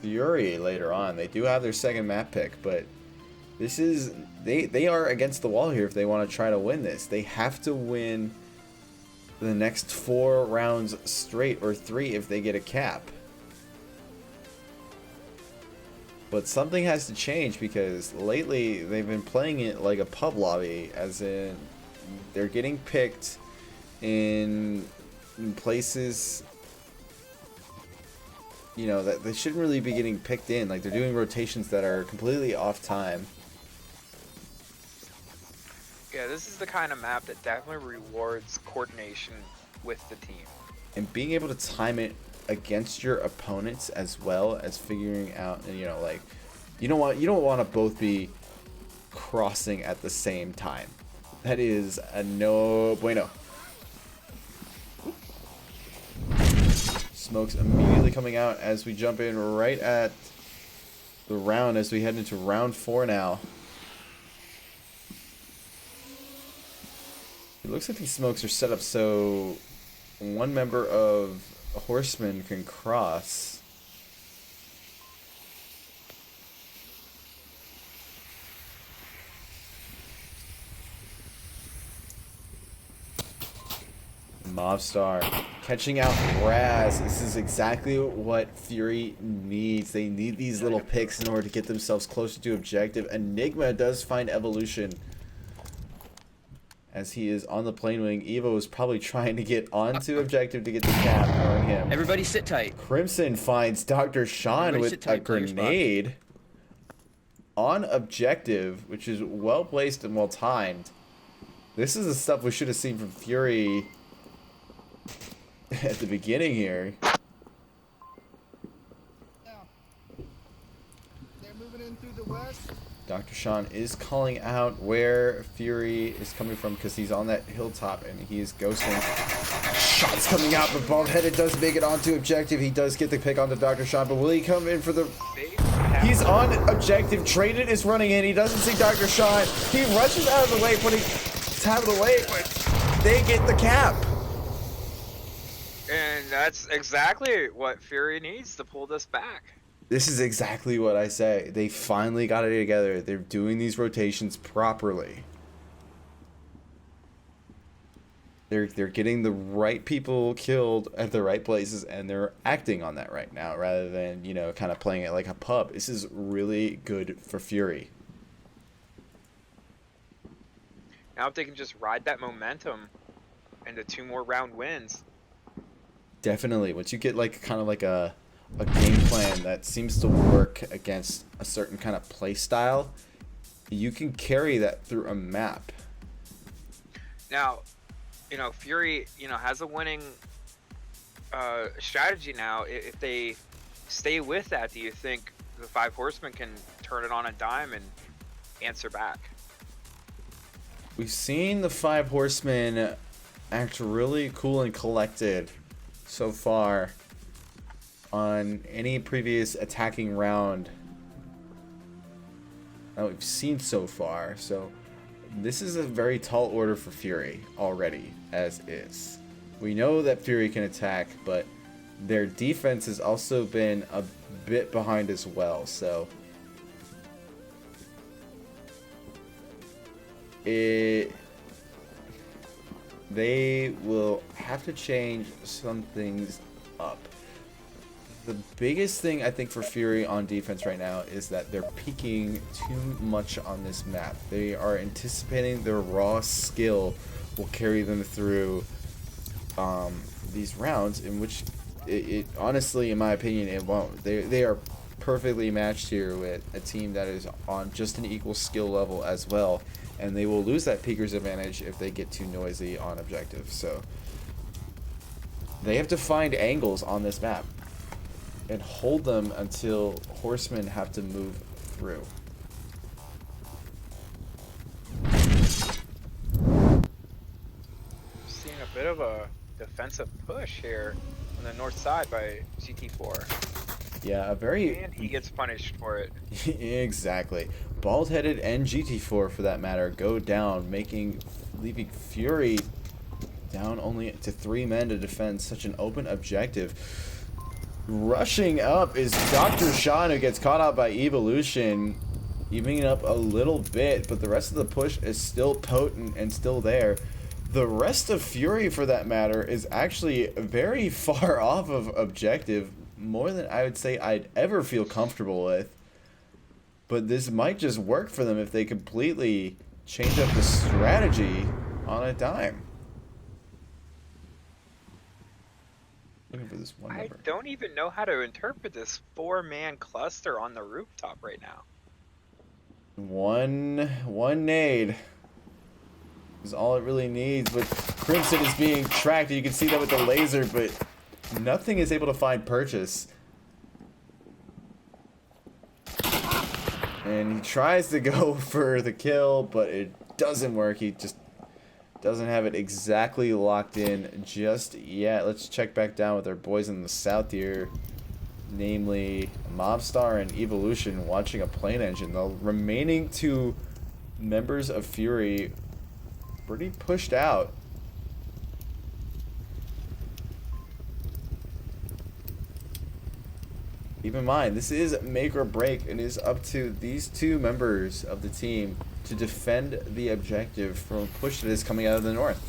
Fury later on. They do have their second map pick, but this is they are against the wall here if they want to try to win this. They have to win the next 4 rounds straight, or 3 if they get a cap. But something has to change, because lately they've been playing it like a pub lobby, as in they're getting picked in places, you know, that they shouldn't really be getting picked in. Like, they're doing rotations that are completely off time. Yeah, this is the kind of map that definitely rewards coordination with the team. And being able to time it against your opponents, as well as figuring out, you know, like, you don't want to both be crossing at the same time. That is a no bueno. Smoke's immediately coming out as we jump in right at the round, as we head into round 4 now. It looks like these smokes are set up so one member of Horsemen can cross. Mobstar catching out Raz. This is exactly what Fury needs. They need these little picks in order to get themselves closer to objective. Enigma does find Evolution as he is on the plane wing. Evo is probably trying to get onto objective to get the cap on him. Everybody sit tight. Crimson finds Dr. Sean Everybody with sit a tight, play your spot. grenade on objective, which is well placed and well timed. This is the stuff we should have seen from Fury at the beginning here. Yeah. They're moving in through the west. Dr. Sean is calling out where Fury is coming from because he's on that hilltop and he is ghosting. Shots coming out, but Bald-Headed does make it onto objective. He does get the pick onto Dr. Sean, but will he come in for the... He's on objective. Traded is running in. He doesn't see Dr. Sean. He rushes out of the way, putting out of the way, but they get the cap. And that's exactly what Fury needs to pull this back. This is exactly what I say. They finally got it together. They're doing these rotations properly. They're getting the right people killed at the right places, and they're acting on that right now rather than, you know, kind of playing it like a pub. This is really good for Fury. Now if they can just ride that momentum into 2 more round wins. Definitely. Once you get like kind of like a game plan that seems to work against a certain kind of play style, you can carry that through a map. Now, you know, Fury, you know, has a winning strategy now. If they stay with that, do you think the 5 Horsemen can turn it on a dime and answer back? We've seen the 5 Horsemen act really cool and collected so far on any previous attacking round that we've seen so far. So this is a very tall order for Fury already, as is. We know that Fury can attack, but their defense has also been a bit behind as well. So they will have to change some things up. The biggest thing I think for Fury on defense right now is that they're peeking too much on this map. They are anticipating their raw skill will carry them through these rounds, in which it honestly, in my opinion, it won't. They are perfectly matched here with a team that is on just an equal skill level as well, and they will lose that peeker's advantage if they get too noisy on objective. So they have to find angles on this map and hold them until Horsemen have to move through. Seeing a bit of a defensive push here on the north side by GT4. Yeah, a very... And he gets punished for it. Exactly. Bald-Headed and GT4, for that matter, go down, leaving Fury down only to 3 men to defend such an open objective. Rushing up is Dr. Sean, who gets caught out by Evolution, evening it up a little bit, but the rest of the push is still potent and still there. The rest of Fury, for that matter, is actually very far off of objective, more than I would say I'd ever feel comfortable with. But this might just work for them if they completely change up the strategy on a dime. Looking for this one number. I don't even know how to interpret this 4-man cluster on the rooftop right now. One nade is all it really needs, but Crimson is being tracked. You can see that with the laser, but nothing is able to find purchase. And he tries to go for the kill, but it doesn't work. He just doesn't have it exactly locked in just yet. Let's check back down with our boys in the south here, namely Mobstar and Evolution, watching a plane engine. The remaining 2 members of Fury pretty pushed out. Keep in mind, this is make or break. It is up to these 2 members of the team to defend the objective from a push that is coming out of the north.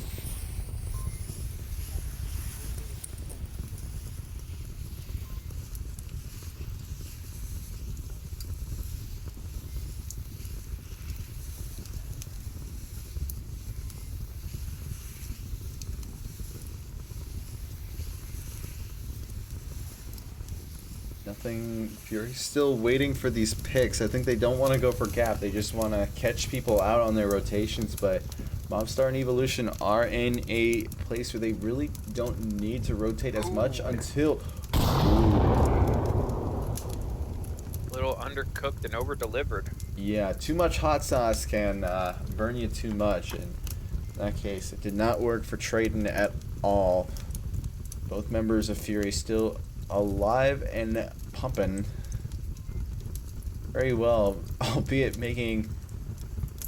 Nothing. Fury's still waiting for these picks. I think they don't want to go for gap. They just want to catch people out on their rotations. But Mobstar and Evolution are in a place where they really don't need to rotate as much until... A little undercooked and over-delivered. Yeah, too much hot sauce can burn you too much. And in that case, it did not work for Traden at all. Both members of Fury still alive and pumping very well, albeit making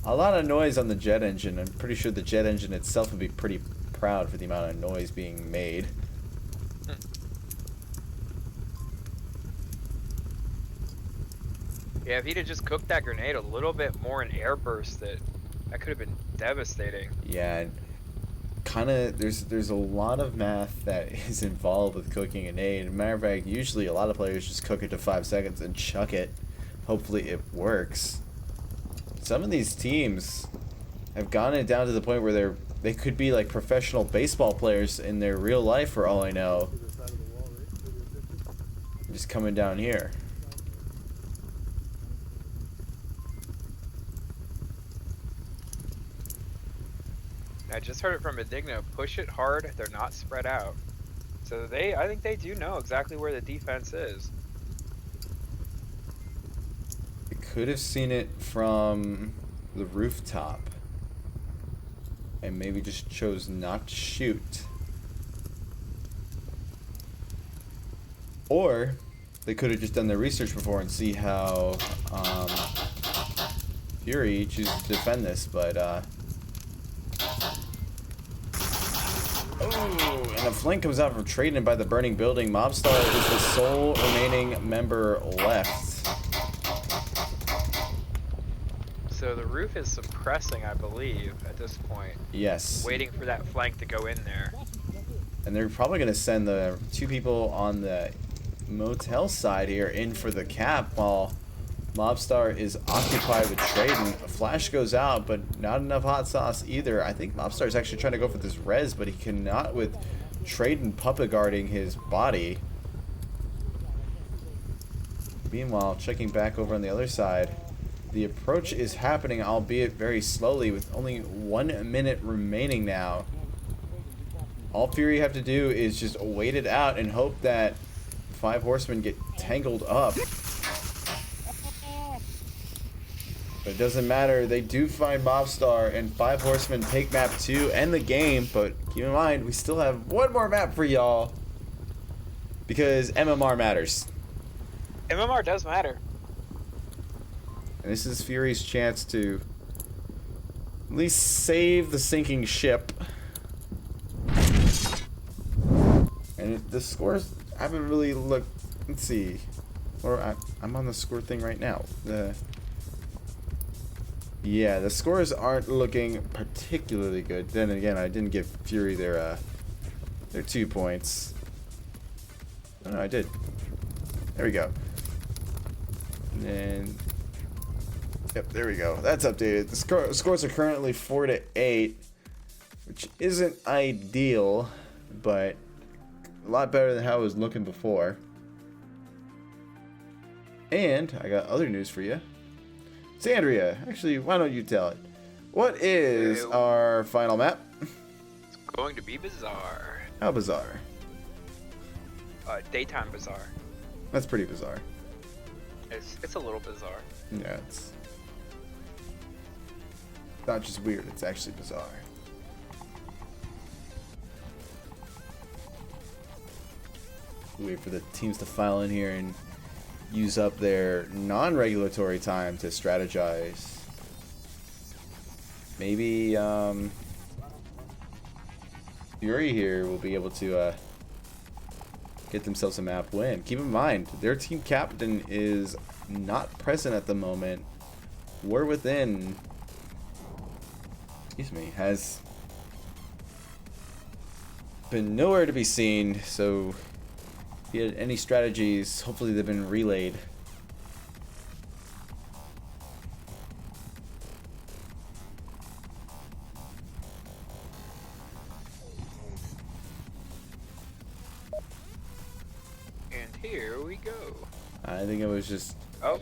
a lot of noise on the jet engine. I'm pretty sure the jet engine itself would be pretty proud for the amount of noise being made. Yeah, if he'd have just cooked that grenade a little bit more in airburst, that could have been devastating. Yeah, kind of. There's a lot of math that is involved with cooking an aid. Matter of fact, usually a lot of players just cook it to 5 seconds and chuck it. Hopefully it works. Some of these teams have gotten it down to the point where they could be like professional baseball players in their real life, for all I know. Just coming down here. I just heard it from Indigno. Push it hard. They're not spread out. So I think they do know exactly where the defense is. You could have seen it from the rooftop. And maybe just chose not to shoot. Or they could have just done their research before and see how Fury chooses to defend this, but oh, and a flank comes out from Traden by the burning building. Mobstar is the sole remaining member left. So the roof is suppressing, I believe, at this point. Yes. Waiting for that flank to go in there. And they're probably going to send the 2 people on the motel side here in for the cap while Mobstar is occupied with Traden. A flash goes out, but not enough hot sauce either. I think Mobstar is actually trying to go for this res, but he cannot with Traden puppet guarding his body. Meanwhile, checking back over on the other side, the approach is happening, albeit very slowly, with only 1 minute remaining now. All Fury have to do is just wait it out and hope that 5 Horsemen get tangled up. But it doesn't matter. They do find Mobstar, and 5 Horsemen take map 2 and the game. But keep in mind, we still have 1 more map for y'all. Because MMR matters. MMR does matter. And this is Fury's chance to at least save the sinking ship. And the scores, I haven't really looked. Let's see. Or I'm on the score thing right now. Yeah, the scores aren't looking particularly good. Then again, I didn't give Fury their 2 points. Oh, no, I did. There we go. And then, yep, there we go. That's updated. The scores are currently 4-8, which isn't ideal, but a lot better than how it was looking before. And I got other news for you. Xandria, actually, why don't you tell it? What is our final map? It's going to be bizarre. How bizarre? Daytime bizarre. That's pretty bizarre. It's a little bizarre. Yeah, it's not just weird, it's actually bizarre. Wait for the teams to file in here and use up their non-regulatory time to strategize. Maybe Fury here will be able to get themselves a map win. Keep in mind, their team captain is not present at the moment. We're within, excuse me, has been nowhere to be seen, so if you had any strategies, hopefully they've been relayed. And here we go. I think it was just, Oh.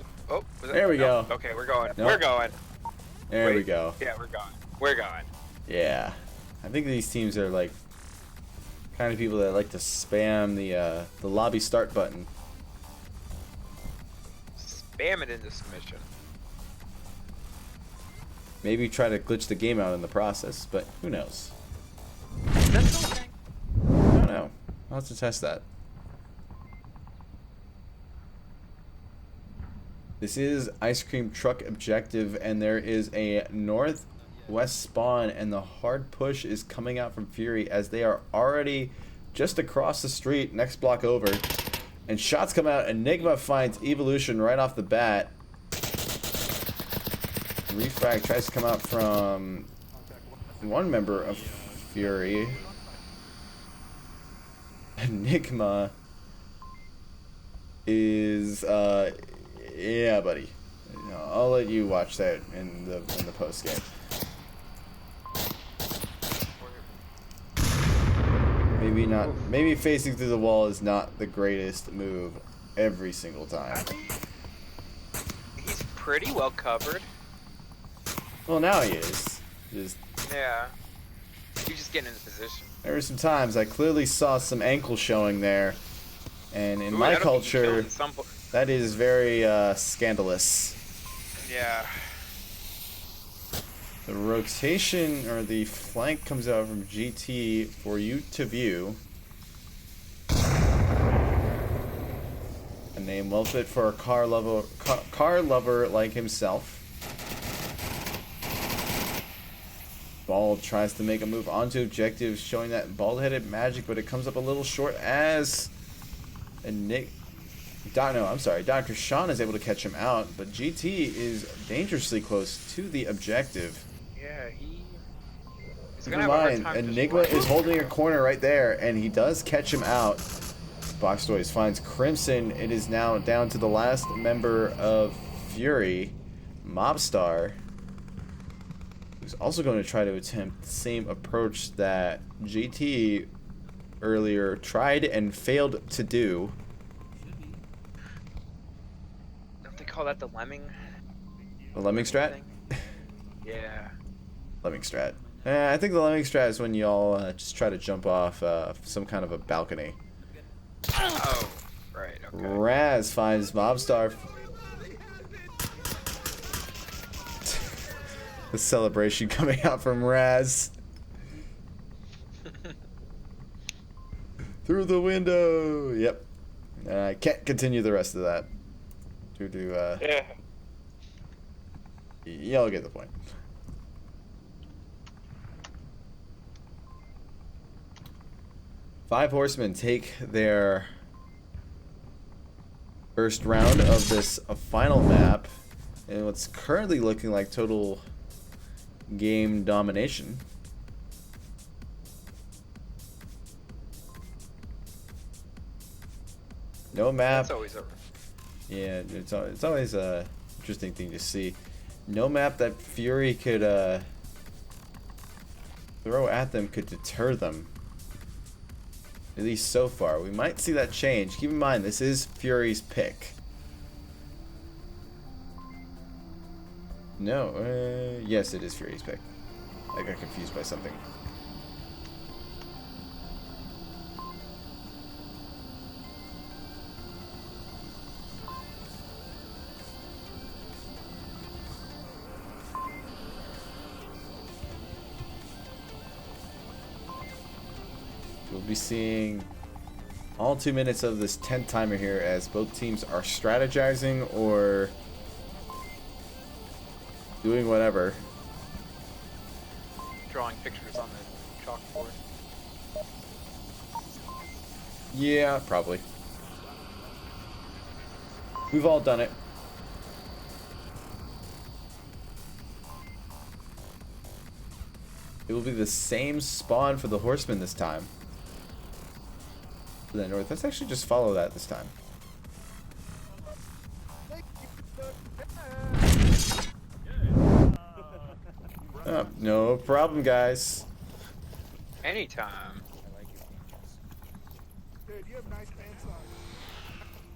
There we go. Okay, we're going. Nope. We're going. there we Wait. go. Yeah, we're going. We're going. Yeah, I think these teams are like kind of people that like to spam the lobby start button. Spam it into submission. Maybe try to glitch the game out in the process, but who knows? Is that still a thing? I don't know. I'll have to test that. This is Ice Cream Truck Objective, and there is a northwest spawn, and the hard push is coming out from Fury as they are already just across the street, next block over. And shots come out. Enigma finds Evolution right off the bat. Refrag tries to come out from one member of Fury. Enigma is yeah, buddy. I'll let you watch that in the post game. Maybe not. Maybe facing through the wall is not the greatest move every single time. He's pretty well covered. Well, now he is. Just Yeah. He's just getting into position. there were some times I clearly saw some ankle showing there, and in Ooh, my that'll be culture, killing some that is very scandalous. Yeah. The rotation or the flank comes out from GT for you to view. A name well fit for a car lover like himself. Bald tries to make a move onto objective, showing that bald-headed magic, but it comes up a little short as Dr. Sean is able to catch him out, but GT is dangerously close to the objective. Yeah, he's Keep gonna in have a hard mind, time Enigma just is holding a corner right there, and he does catch him out. Box Toys finds Crimson. It is now down to the last member of Fury, Mobstar, who's also going to try to attempt the same approach that GT earlier tried and failed to do. Don't they call that the lemming? The Lemming strat? thing? Yeah. Lemming strat. I think the Lemming strat is when y'all just try to jump off some kind of a balcony. Oh, right. Okay. Raz finds Mobstar. The celebration coming out from Raz. Through the window. Yep. I can't continue the rest of that. Yeah. Y'all get the point. Five Horsemen take their first round of this final map, and what's currently looking like total game domination. No map. That's always over. Yeah, it's always a interesting thing to see. No map that Fury could throw at them could deter them. At least so far. We might see that change. Keep in mind, this is Fury's pick. No, yes, it is Fury's pick. I got confused by something. We'll be seeing all 2 minutes of this 10th timer here as both teams are strategizing or doing whatever. Drawing pictures on the chalkboard. Yeah, probably. We've all done it. It will be the same spawn for the Horsemen this time. To the north. Let's actually just follow that this time. Oh, no problem, guys. Anytime. I like your pants. Dude, you have nice pants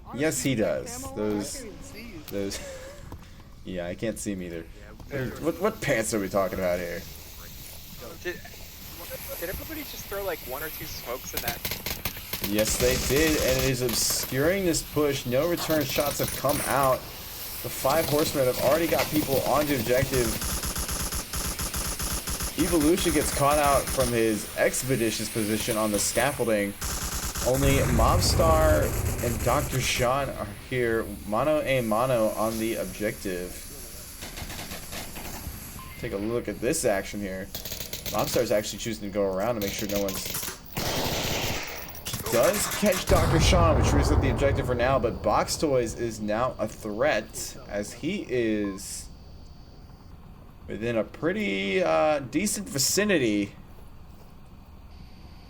on. Yes, he Honestly, does. camo, Those- I can't even see you. Those. Yeah, I can't see him either. Yeah, What pants are we talking about here? Did everybody just throw like one or two smokes in that? Yes, they did, and it is obscuring this push. No return shots have come out. The five horsemen have already got people onto objective. Evolution gets caught out from his expeditious position on the scaffolding. Only Mobstar and Dr. Sean are here, mano a mano on the objective. Take a look at this action here. Mobstar's actually choosing to go around to make sure no one's... Does catch Dr. Sean, which reads up the objective for now, but Box Toys is now a threat as he is within a pretty decent vicinity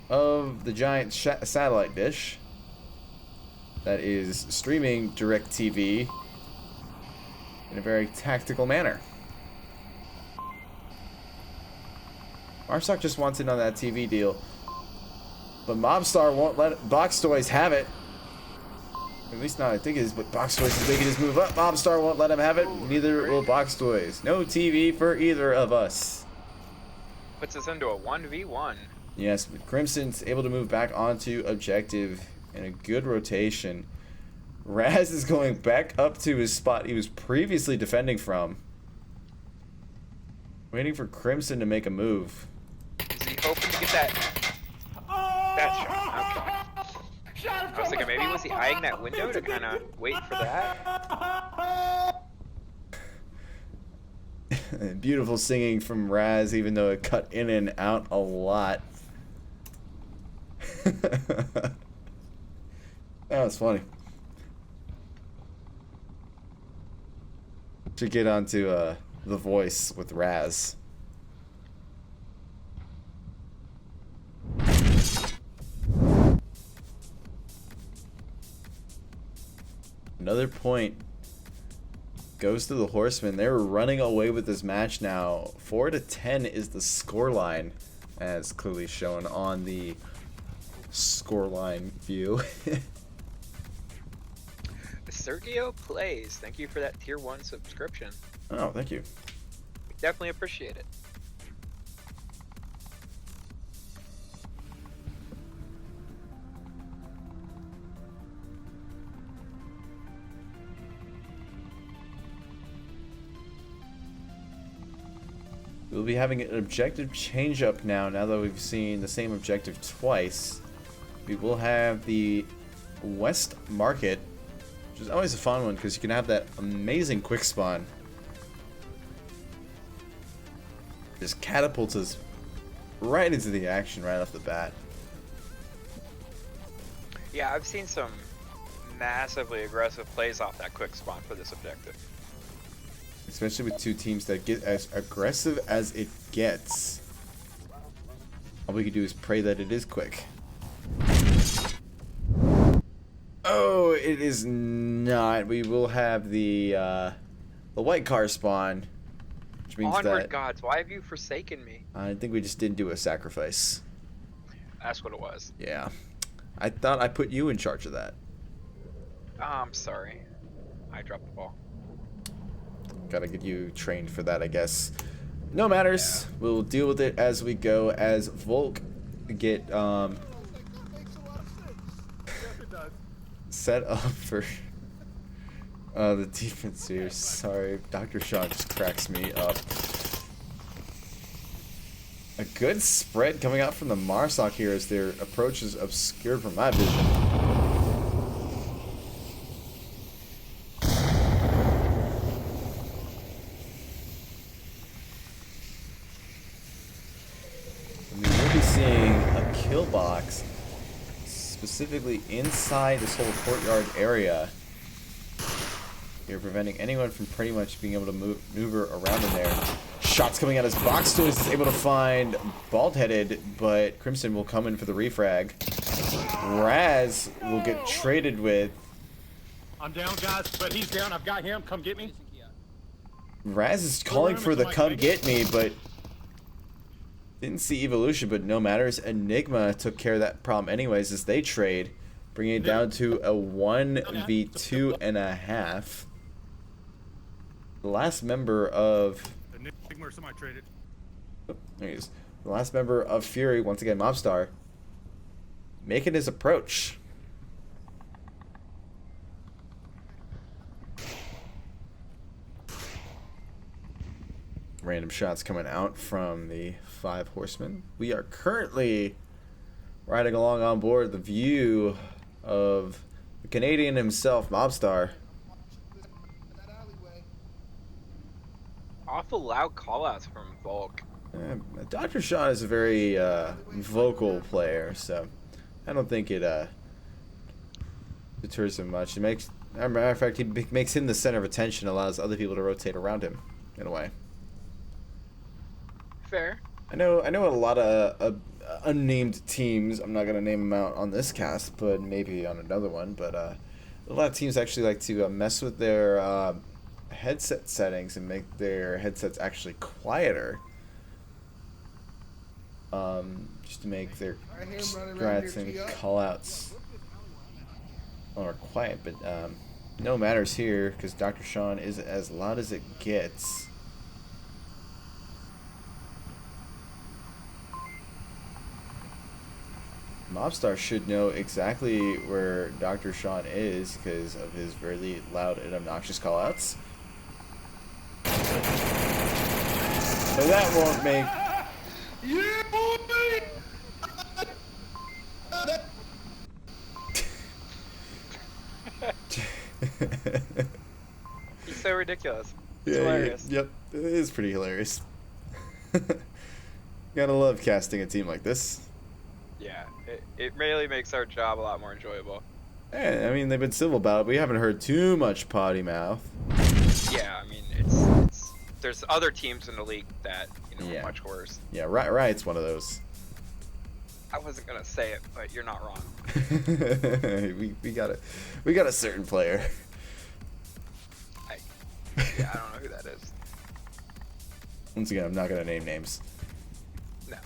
of the giant satellite dish that is streaming DirecTV in a very tactical manner. Marsoc just wants in on that TV deal, but Mobstar won't let Box Toys have it. At least not I think it is, but Box Toys is making his move up. Mobstar won't let him have it, neither will Box Toys. No TV for either of us. Puts us into a 1v1. Yes, but Crimson's able to move back onto objective in a good rotation. Raz is going back up to his spot he was previously defending from. Waiting for Crimson to make a move. Is he hoping to get that shot? Okay. I was thinking maybe was he eyeing that window to kind of wait for that? Beautiful singing from Raz, even though it cut in and out a lot. That was funny. Should get onto The Voice with Raz. Another point goes to the Horsemen. They're running away with this match now. 4-10 is the scoreline, as clearly shown on the scoreline view. Sergio Plays, thank you for that tier 1 subscription. Oh, thank you. We definitely appreciate it. We'll be having an objective change up now that we've seen the same objective twice. We will have the West Market, which is always a fun one because you can have that amazing quick spawn. Just catapults us right into the action right off the bat. Yeah, I've seen some massively aggressive plays off that quick spawn for this objective. Especially with two teams that get as aggressive as it gets. All we can do is pray that it is quick. Oh, it is not. We will have the white car spawn, which means Onward that gods, why have you forsaken me? I think we just didn't do a sacrifice. That's what it was. Yeah, I thought I put you in charge of that. Oh, I'm sorry. I dropped the ball. Gotta get you trained for that, I guess. No matters. Yeah. We'll deal with it as we go. As Volk get set up for the defense here. Sorry, Dr. Sean just cracks me up. A good spread coming out from the Marsoc here as their approach is obscured from my vision. Seeing a kill box specifically inside this whole courtyard area. You're preventing anyone from pretty much being able to maneuver around in there. Shots coming out as Box Toys is able to find Bald-Headed, but Crimson will come in for the refrag. Raz will get traded with. I'm down, guys, but he's down. I've got him. Come get me. Raz is calling for the come get me, but didn't see Evolution, but no matters. Enigma took care of that problem anyways as they trade, bringing it down to a 1v2.5. The last member of... Enigma or somebody traded. Oh, there he is. The last member of Fury, once again Mobstar, making his approach. random shots coming out from the 5 Horsemen. We are currently riding along on board the view of the Canadian himself, Mobstar. That alleyway. Awful loud callouts from Volk. Dr. Sean is a very vocal player, so I don't think it deters him much. It makes, as a matter of fact, he makes him the center of attention, allows other people to rotate around him, in a way. Fair. I know a lot of unnamed teams. I'm not gonna name them out on this cast, but maybe on another one. But a lot of teams actually like to mess with their headset settings and make their headsets actually quieter. Just to make their I hear him running around strats here, and T.O. callouts are quiet, but no matters here because Dr. Sean is as loud as it gets. Mobstar should know exactly where Dr. Sean is because of his really loud and obnoxious callouts. So that won't make. Yeah, boy! He's so ridiculous. It's Yeah, hilarious. yep, it is pretty hilarious. Gotta love casting a team like this. Yeah, it really makes our job a lot more enjoyable. Yeah, I mean, they've been civil about it, but we haven't heard too much potty mouth. Yeah, I mean, it's there's other teams in the league that, you know, Yeah. are much worse. Yeah, Riot's one of those. I wasn't gonna say it, but you're not wrong. we got a certain player. Yeah, I don't know who that is. Once again, I'm not gonna name names. No.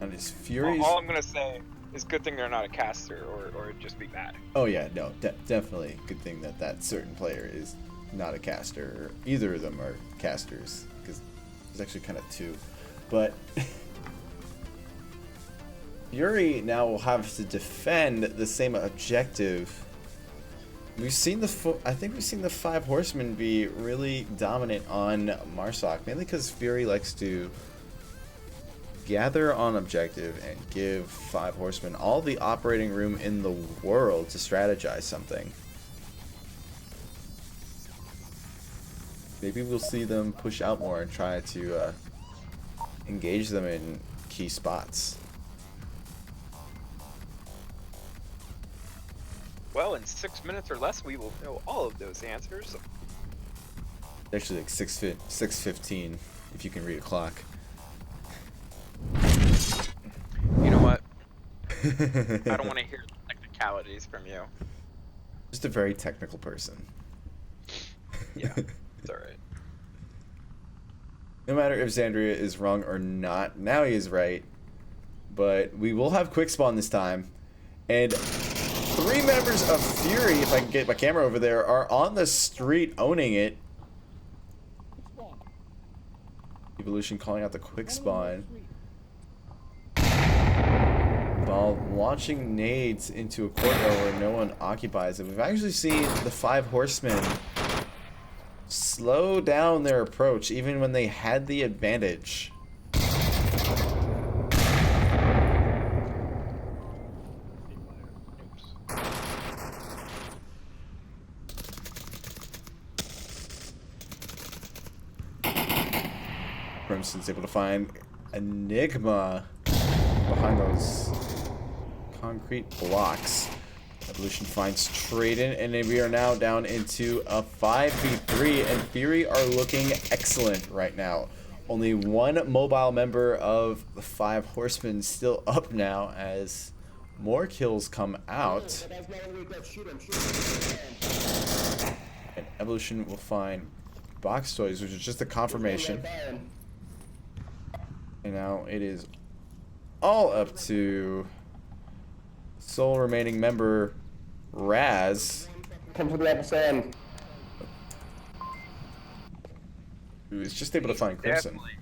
And his Furies. All I'm gonna say is good thing they're not a caster, or it'd just be bad. Oh yeah, no, definitely good thing that certain player is not a caster. Or either of them are casters, because there's actually kind of two. But Fury now will have to defend the same objective. We've seen I think we've seen the 5 Horsemen be really dominant on Marsoc, mainly because Fury likes to gather on objective and give 5 Horsemen all the operating room in the world to strategize something. Maybe we'll see them push out more and try to engage them in key spots. Well, in 6 minutes or less, we will know all of those answers. Actually, like 6:15 if you can read a clock. You know what? I don't want to hear the technicalities from you. Just a very technical person. Yeah, it's alright. No matter if Xandria is wrong or not, now he is right. But we will have quick spawn this time. And 3 members of Fury, if I can get my camera over there, are on the street owning it. Evolution calling out the quick spawn. While launching nades into a courtyard where no one occupies it. We've actually seen the 5 Horsemen slow down their approach even when they had the advantage. Crimson's able to find Enigma behind those concrete blocks. Evolution finds Traden, and then we are now down into a 5v3, and Fury are looking excellent right now. Only one mobile member of the 5 Horsemen still up now as more kills come out. And Evolution will find box toys, which is just a confirmation. And now it is all up to sole remaining member Raz, who is just able to find Crimson. Definitely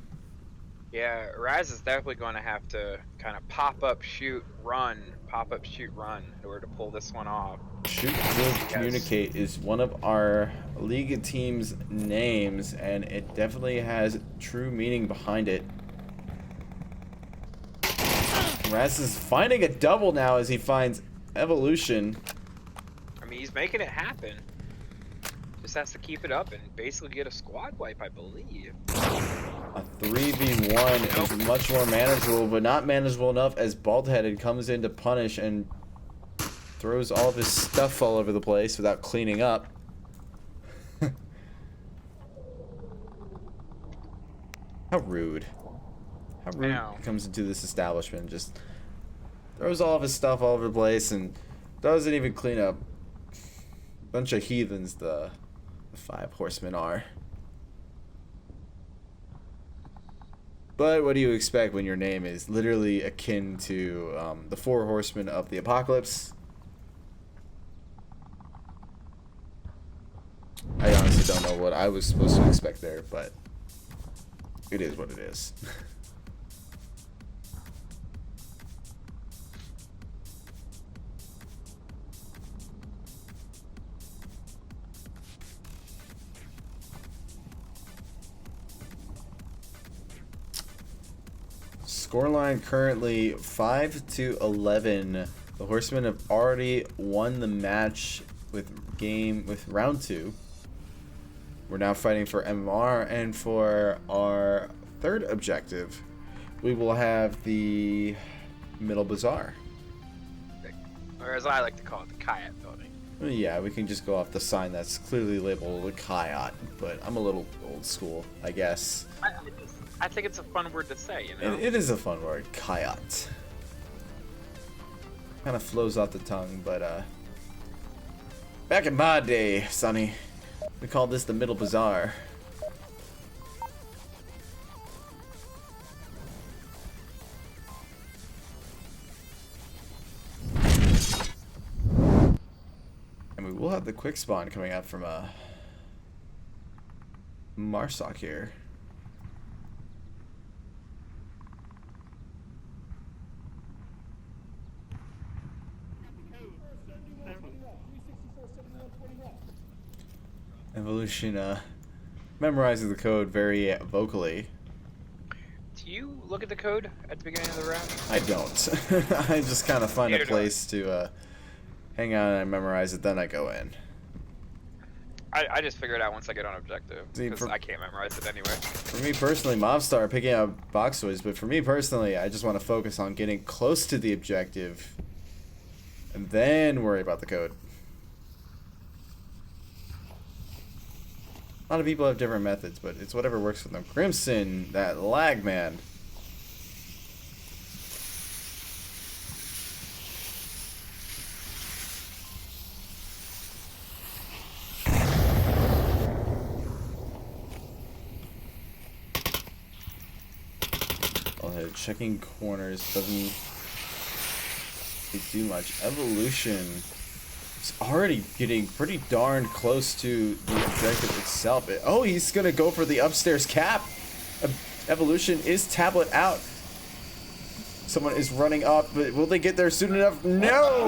Yeah, Raz is definitely going to have to kind of pop up, shoot, run in order to pull this one off. Shoot, Build, Communicate is one of our league team's names, and it definitely has true meaning behind it. Raz is finding a double now as he finds Evolution. I mean, he's making it happen. Just has to keep it up and basically get a squad wipe, I believe. A 3v1 is much more manageable, but not manageable enough as Baldheaded comes in to punish and throws all of his stuff all over the place without cleaning up. How rude. How rude he comes into this establishment, just throws all of his stuff all over the place and doesn't even clean up. Bunch of heathens the 5 horsemen are. But what do you expect when your name is literally akin to the 4 horsemen of the apocalypse? I honestly don't know what I was supposed to expect there, but it is what it is. Scoreline currently 5-11. The Horsemen have already won the match with round 2. We're now fighting for MMR, and for our third objective, we will have the Middle Bazaar. Or as I like to call it, the Kayak building. Yeah, we can just go off the sign that's clearly labeled a Kayat, but I'm a little old school, I guess. I think it's a fun word to say, you know? It is a fun word, Kayat. Kind of flows off the tongue, but back in my day, Sonny, we called this the Middle Bazaar. And we will have the quick spawn coming out from Marsoc here. Evolution memorizes the code very vocally. Do you look at the code at the beginning of the round? I don't. I just kind of find a place to hang out and memorize it, then I go in. I just figure it out once I get on objective, because I can't memorize it anyway. For me personally, Mobstar picking up box toys, but for me personally, I just want to focus on getting close to the objective and then worry about the code. A lot of people have different methods, but it's whatever works for them. Crimson, that lag man. Checking corners doesn't do much. Evolution is already getting pretty darn close to the objective itself. Oh, he's gonna go for the upstairs cap. Evolution is tablet out. Someone is running up, but will they get there soon enough? No!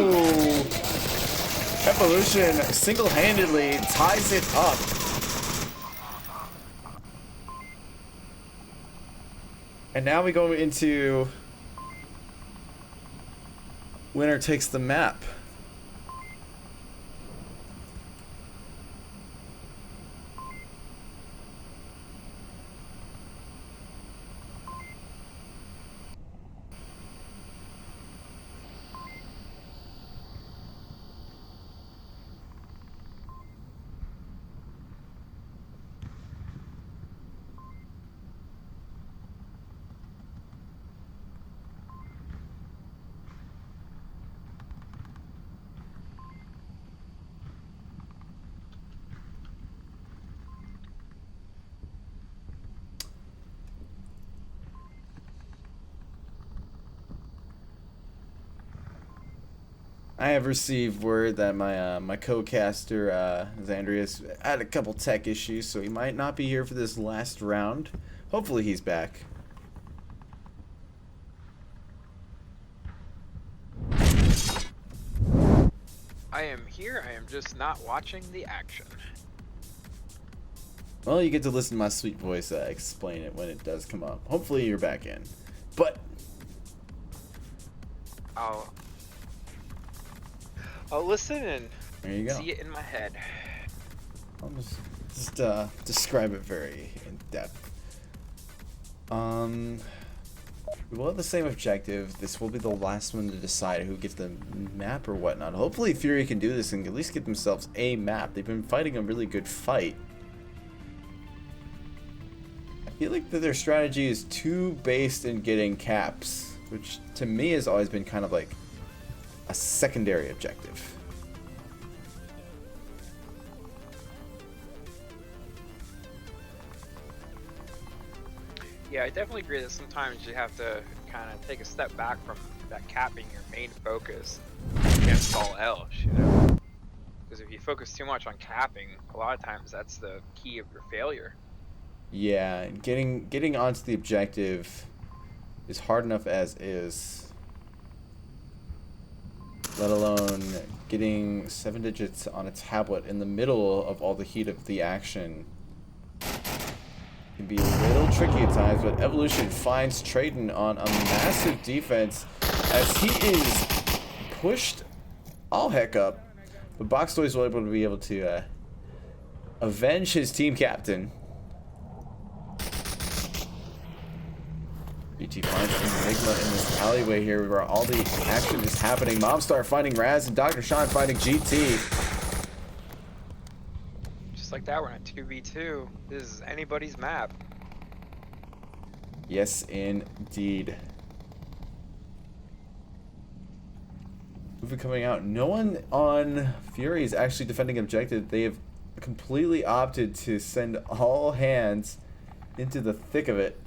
Evolution single-handedly ties it up. And now we go into winner takes the map. I have received word that my co-caster Xandria's had a couple tech issues, so he might not be here for this last round. Hopefully he's back. I am here. I am just not watching the action. Well, you get to listen to my sweet voice explain it when it does come up. Hopefully you're back in. But I'll listen and there you go. see it in my head. I'll just describe it very in depth. We will have the same objective. This will be the last one to decide who gets the map or whatnot. Hopefully Fury can do this and at least get themselves a map. They've been fighting a really good fight. I feel like that their strategy is too based in getting caps, which to me has always been kind of like a secondary objective. Yeah, I definitely agree that sometimes you have to kind of take a step back from that cap being your main focus against all else, you know? Because if you focus too much on capping, a lot of times that's the key of your failure. Yeah, getting onto the objective is hard enough as is. Let alone getting 7 digits on a tablet in the middle of all the heat of the action. Can be a little tricky at times, but Evolution finds Trayton on a massive defense as he is pushed all heck up. But Box Toys will be able to avenge his team captain. BT finds Enigma in this alleyway here where all the action is happening. Momstar finding Raz and Dr. Sean finding GT. Just like that, we're in a 2v2. This is anybody's map. Yes, indeed. Movie coming out. No one on Fury is actually defending objective. They have completely opted to send all hands into the thick of it.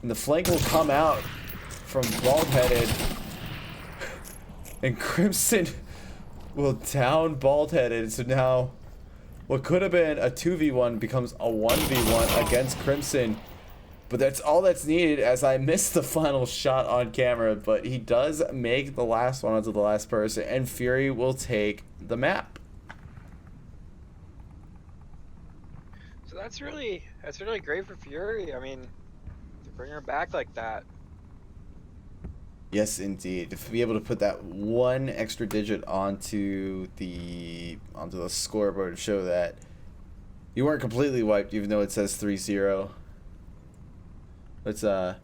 And the flank will come out from Bald-Headed. And Crimson will down Bald-Headed. So now what could have been a 2v1 becomes a 1v1 against Crimson. But that's all that's needed, as I missed the final shot on camera. But he does make the last one onto the last person, and Fury will take the map. So that's really great for Fury. I mean, to bring her back like that. Yes, indeed. To be able to put that one extra digit onto the scoreboard to show that you weren't completely wiped, even though it says 3-0. Let's go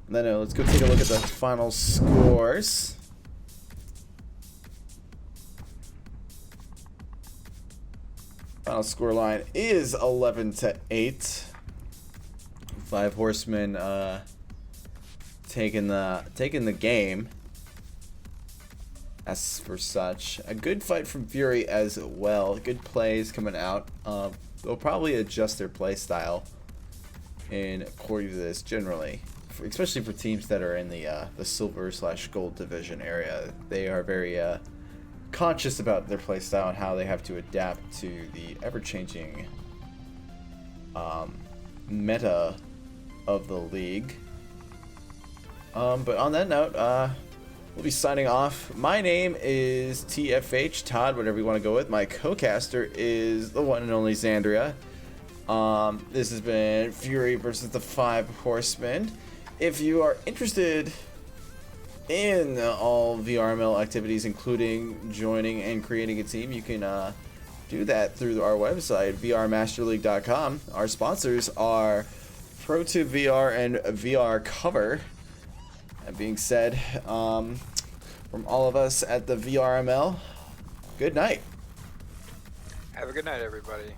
take a look at the final scores. Final score line is 11-8. 5 Horsemen taking the game. As for such, a good fight from Fury as well. Good plays coming out. They'll probably adjust their play style in according to this generally, especially for teams that are in the silver/gold division area. They are very conscious about their play style and how they have to adapt to the ever-changing meta of the league. But on that note, we'll be signing off. My name is TFH, Todd, whatever you want to go with. My co-caster is the one and only Xandria. This has been Fury versus the 5 Horsemen. If you are interested in all VRML activities, including joining and creating a team, you can do that through our website, vrmasterleague.com. Our sponsors are ProTube VR and VR Cover. That being said, from all of us at the VRML, good night. Have a good night, everybody.